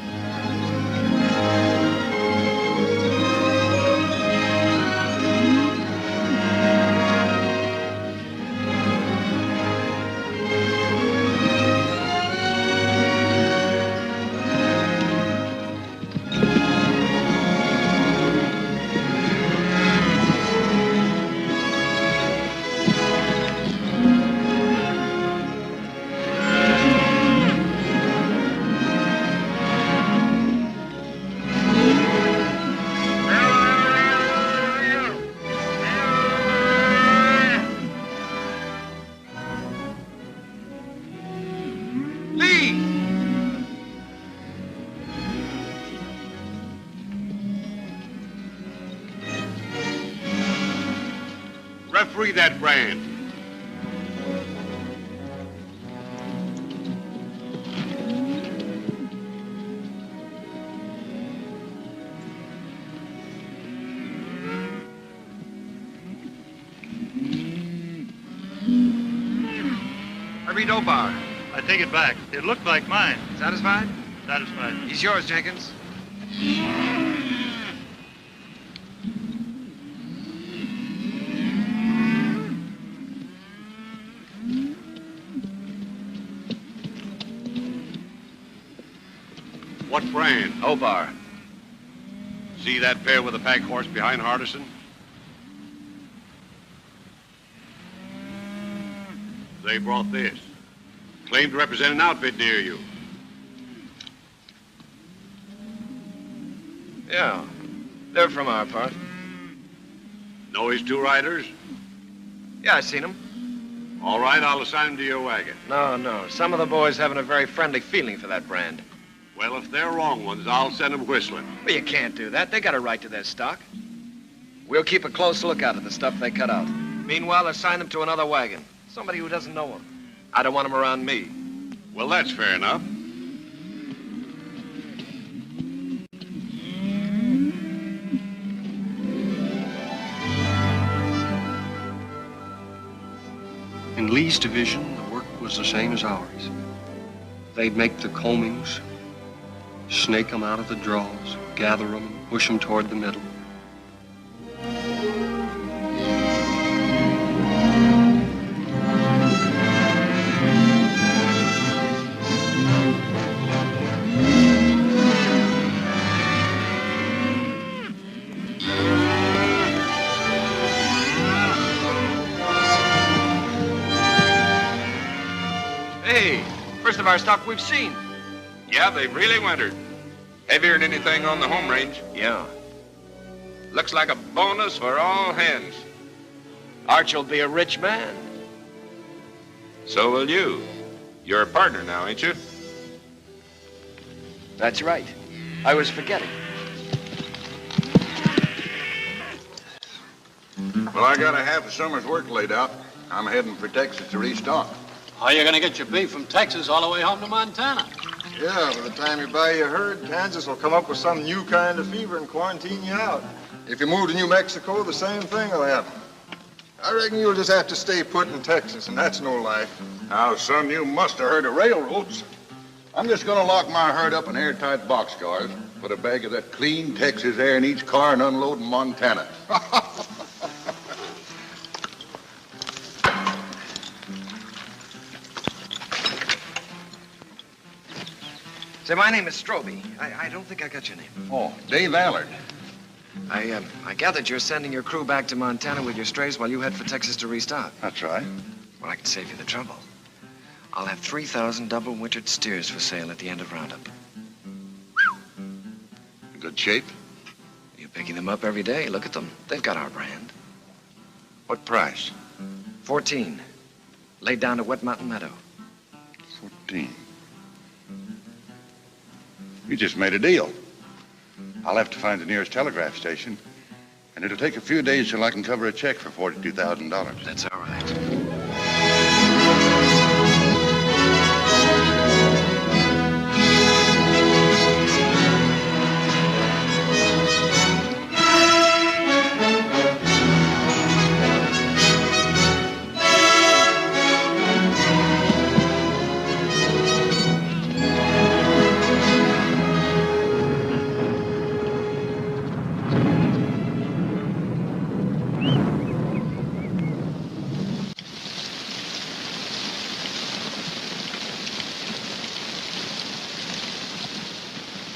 Referee that brand. I read Obar. I take it back. It looked like mine. Satisfied? Satisfied. He's yours, Jenkins. What brand? Obar. See that pair with the pack horse behind Hardison? They brought this. Claimed to represent an outfit near you. Yeah. They're from our part. Know his 2 riders? Yeah, I seen them. All right, I'll assign them to your wagon. No. Some of the boys haven't a very friendly feeling for that brand. Well, if they're wrong ones, I'll send them whistling. Well, you can't do that. They got a right to their stock. We'll keep a close lookout at the stuff they cut out. Meanwhile, assign them to another wagon. Somebody who doesn't know them. I don't want them around me. Well, that's fair enough. In Lee's division, the work was the same as ours. They'd make the combings, snake them out of the draws, gather them, and push them toward the middle. Hey, first of our stock we've seen. Yeah, they've really wintered. Heavier than anything on the home range. Yeah. Looks like a bonus for all hands. Arch will be a rich man. So will you. You're a partner now, ain't you? That's right. I was forgetting. Well, I got a half a summer's work laid out. I'm heading for Texas to restock. How are you going to get your beef from Texas all the way home to Montana? Yeah, by the time you buy your herd, Kansas will come up with some new kind of fever and quarantine you out. If you move to New Mexico, the same thing will happen. I reckon you'll just have to stay put in Texas, and that's no life. Now, son, you must have heard of railroads. I'm just gonna lock my herd up in airtight boxcars, put a bag of that clean Texas air in each car, and unload in Montana. Say, my name is Stroby. I don't think I got your name. Oh, Dave Allard. I gathered you're sending your crew back to Montana with your strays while you head for Texas to restock. That's right. Well, I can save you the trouble. I'll have 3,000 double-wintered steers for sale at the end of Roundup. In good shape? You're picking them up every day. Look at them. They've got our brand. What price? 14. Laid down at Wet Mountain Meadow. 14. You just made a deal. I'll have to find the nearest telegraph station, and it'll take a few days till I can cover a check for $42,000. That's all right.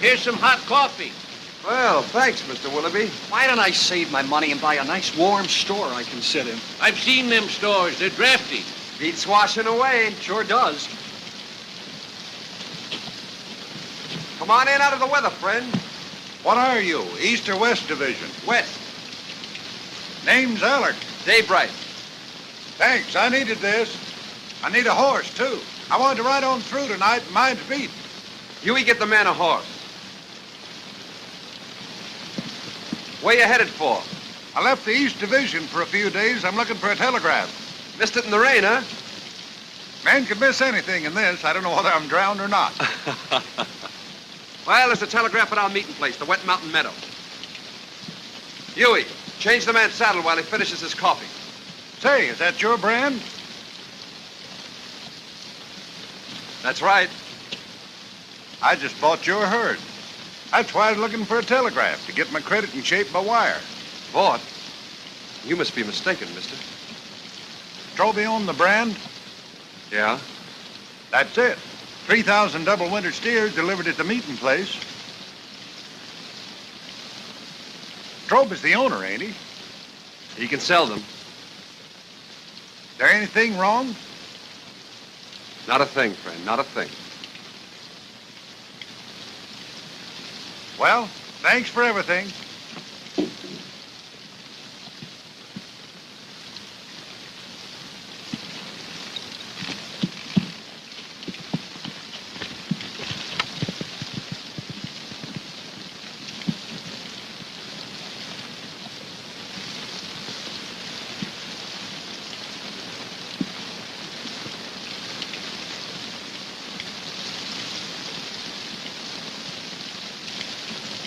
Here's some hot coffee. Well, thanks, Mr. Willoughby. Why don't I save my money and buy a nice warm store I can sit in? I've seen them stores. They're drafty. Beats washing away. Sure does. Come on in out of the weather, friend. What are you, East or West Division? West. Name's Allard. Dave Bright. Thanks, I needed this. I need a horse, too. I wanted to ride on through tonight, and mine's beat. Huey, get the man a horse. Where you headed for? I left the East Division for a few days. I'm looking for a telegraph. Missed it in the rain, huh? Man could miss anything in this. I don't know whether I'm drowned or not. Well, there's a telegraph at our meeting place, the Wet Mountain Meadow. Huey, change the man's saddle while he finishes his coffee. Say, is that your brand? That's right. I just bought your herd. That's why I was looking for a telegraph, to get my credit in shape by wire. Bought? You must be mistaken, mister. Stroby owned the brand? Yeah? That's it. 3,000 double-winter steers delivered at the meeting place. Stroby's the owner, ain't he? He can sell them. There anything wrong? Not a thing, friend, not a thing. Well, thanks for everything.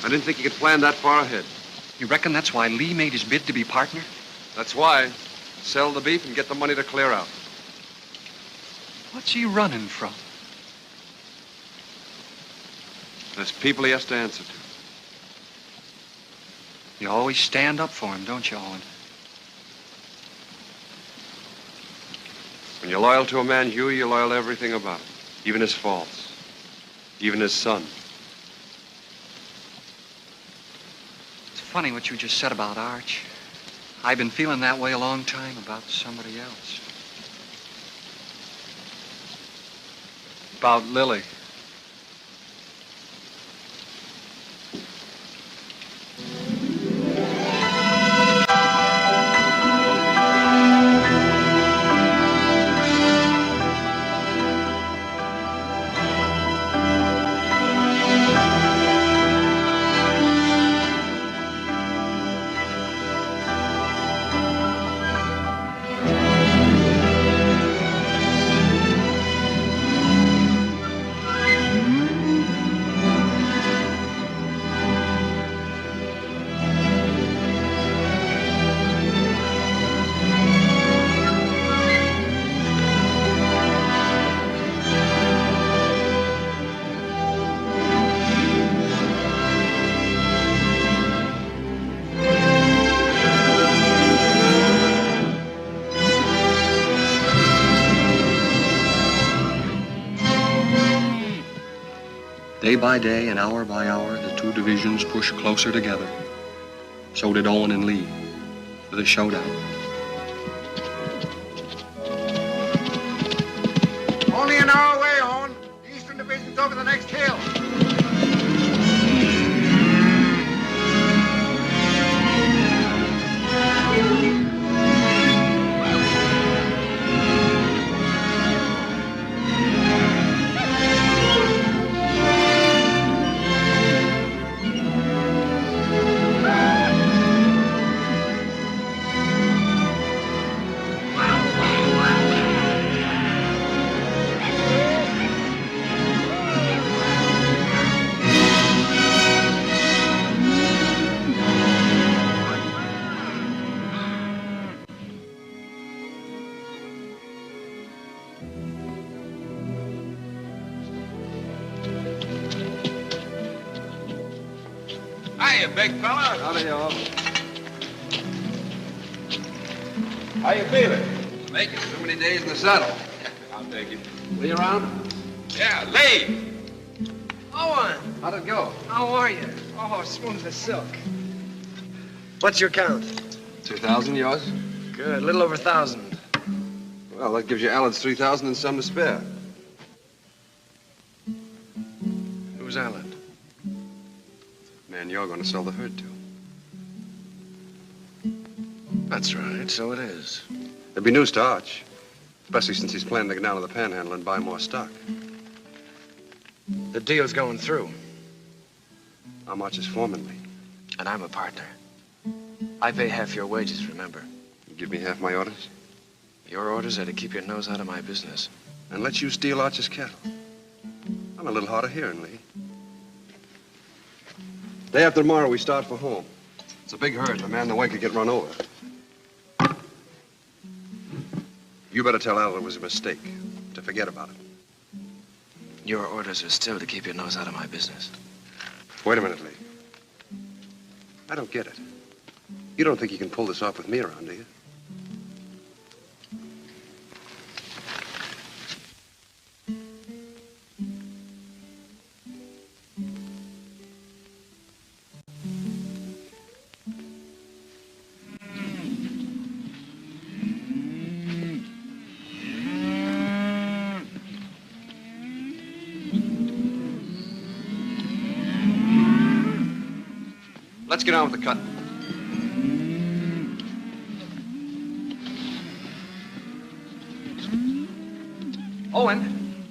I didn't think you could plan that far ahead. You reckon that's why Lee made his bid to be partner? That's why. Sell the beef and get the money to clear out. What's he running from? There's people he has to answer to. You always stand up for him, don't you, Owen? When you're loyal to a man, Huey, you're loyal to everything about him. Even his faults. Even his son. It's funny what you just said about Arch. I've been feeling that way a long time about somebody else. About Lily. by day and hour by hour, the two divisions pushed closer together. So did Owen and Lee for the showdown. Only an hour away, Owen. The Eastern Division's over the next hill. Hiya, big fella. Howdy, y'all. How you feeling? Making too many days in the saddle. I'll take it. Lee around? Yeah, Lee. Owen! How'd it go? How are you? Oh, smooth as silk. What's your count? 2,000, yours? Good, a little over 1,000. Well, that gives you Allen's 3,000 and some to spare. Who's Allen? Man, you're going to sell the herd to. That's right, so it is. There'd be news to Arch, especially since he's planning to get down to the Panhandle and buy more stock. The deal's going through. I'm Arch's foreman, Lee. And I'm a partner. I pay half your wages, remember? You give me half my orders? Your orders are to keep your nose out of my business. And let you steal Arch's cattle. I'm a little hard of hearing, Lee. Day after tomorrow, we start for home. It's a big herd. The man in the way could get run over. You better tell Al it was a mistake, to forget about it. Your orders are still to keep your nose out of my business. Wait a minute, Lee. I don't get it. You don't think you can pull this off with me around, do you? Let's get on with the cut. Owen,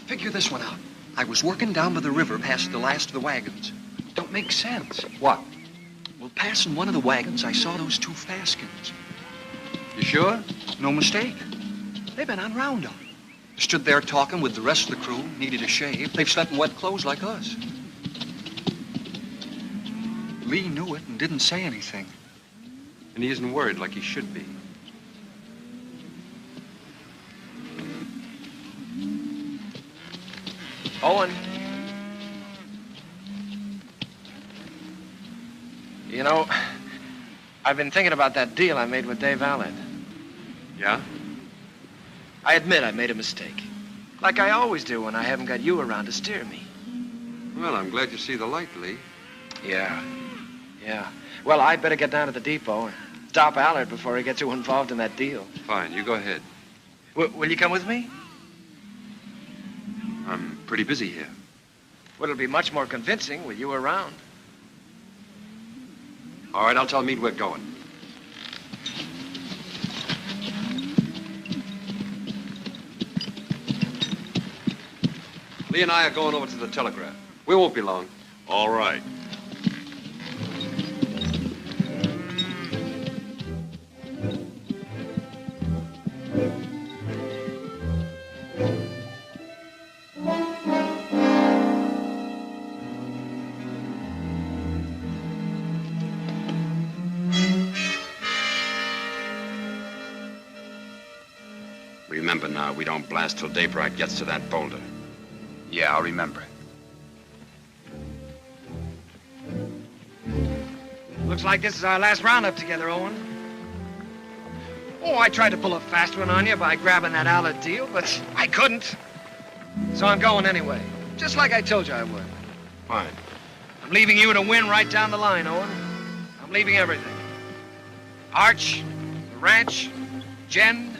figure this one out. I was working down by the river past the last of the wagons. Don't make sense. What? Well, passing one of the wagons, I saw those two Faskins. You sure? No mistake. They've been on roundup. Stood there talking with the rest of the crew, needed a shave. They've slept in wet clothes like us. Lee knew it and didn't say anything. And he isn't worried like he should be. Owen. You know, I've been thinking about that deal I made with Dave Allen. Yeah? I admit I made a mistake. Like I always do when I haven't got you around to steer me. Well, I'm glad you see the light, Lee. Yeah. Well, I'd better get down to the depot and stop Allard before he gets too involved in that deal. Fine, you go ahead. Will you come with me? I'm pretty busy here. Well, it'll be much more convincing with you around. All right, I'll tell Meade we're going. Lee and I are going over to the telegraph. We won't be long. All right. Remember now, we don't blast till daybreak gets to that boulder. Yeah, I'll remember. Looks like this is our last roundup together, Owen. Oh, I tried to pull a fast one on you by grabbing that Allard deal, but I couldn't. So I'm going anyway. Just like I told you I would. Fine. I'm leaving you to win right down the line, Owen. I'm leaving everything. Arch, the ranch, Jen,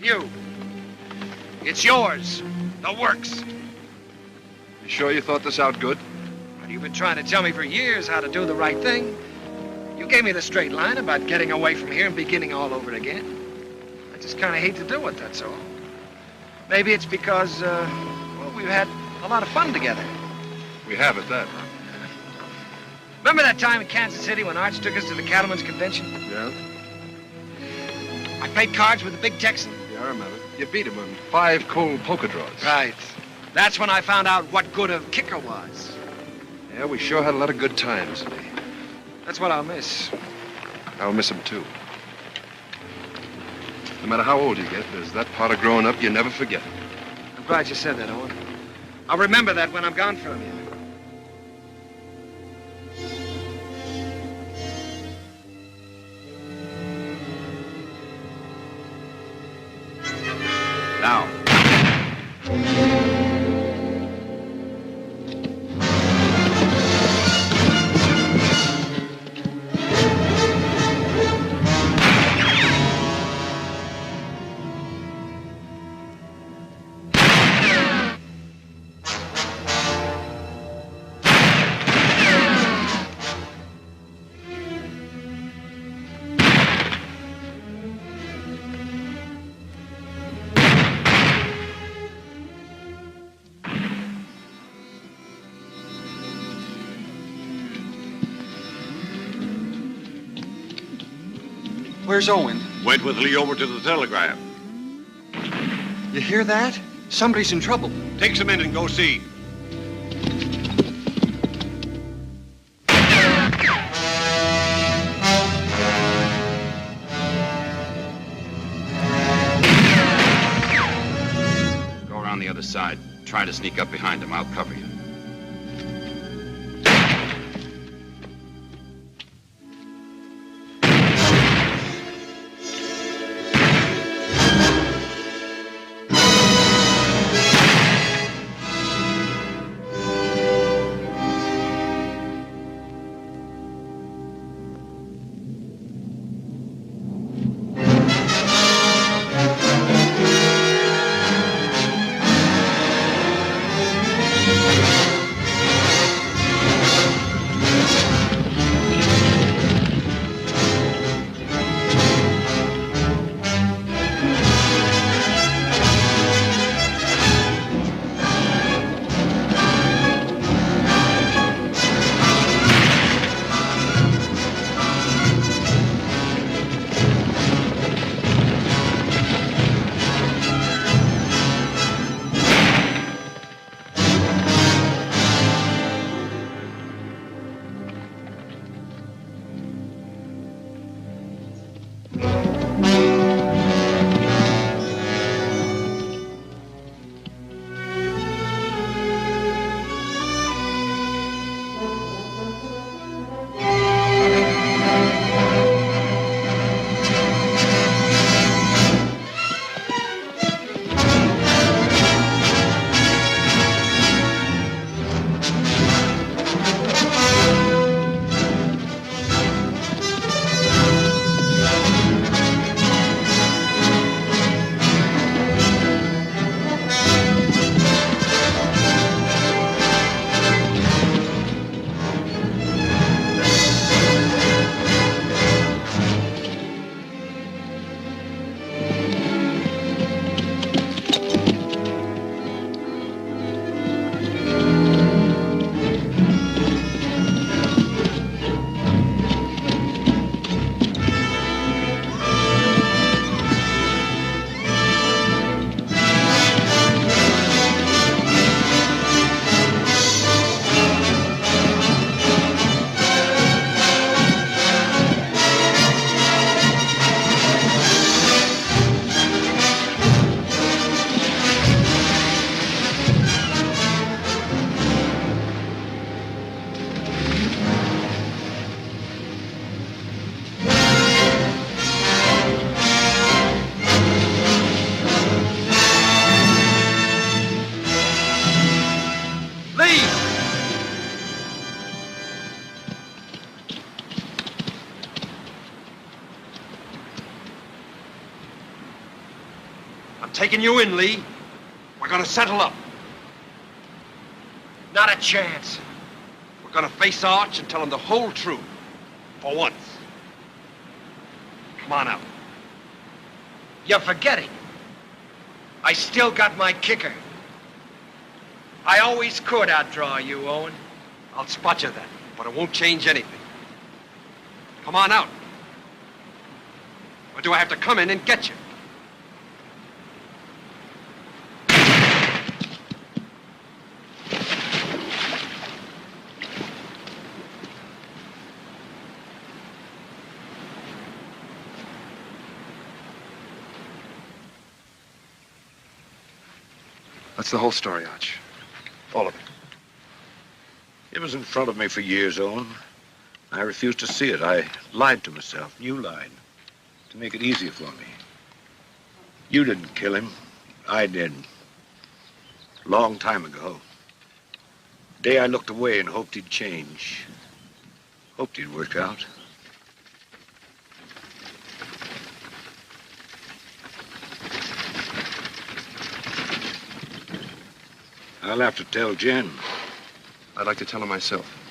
you. It's yours. The works. You sure you thought this out good? Well, you've been trying to tell me for years how to do the right thing. You gave me the straight line about getting away from here and beginning all over again. I just kind of hate to do it, that's all. Maybe it's because, well, we've had a lot of fun together. We have at that. Remember that time in Kansas City when Arch took us to the Cattlemen's Convention? Yeah? I played cards with the big Texan. Yeah, I remember. You beat him on 5 cold poker draws. Right. That's when I found out what good a kicker was. Yeah, we sure had a lot of good times, Lee. That's what I'll miss. I'll miss him, too. No matter how old you get, there's that part of growing up you never forget. I'm glad you said that, Owen. I'll remember that when I'm gone from you. Now. Where's Owen? Went with Lee over to the telegraph. You hear that? Somebody's in trouble. Take some in and go see. Go around the other side. Try to sneak up behind him. I'll cover you. taking you in, Lee. We're gonna settle up. Not a chance. We're gonna face Arch and tell him the whole truth. For once. Come on out. You're forgetting. I still got my kicker. I always could outdraw you, Owen. I'll spot you then, but it won't change anything. Come on out. Or do I have to come in and get you? That's the whole story, Arch. All of it. It was in front of me for years, Owen. I refused to see it. I lied to myself. You lied. To make it easier for me. You didn't kill him. I did. Long time ago. The day I looked away and hoped he'd change. Hoped he'd work out. I'll have to tell Jen. I'd like to tell her myself.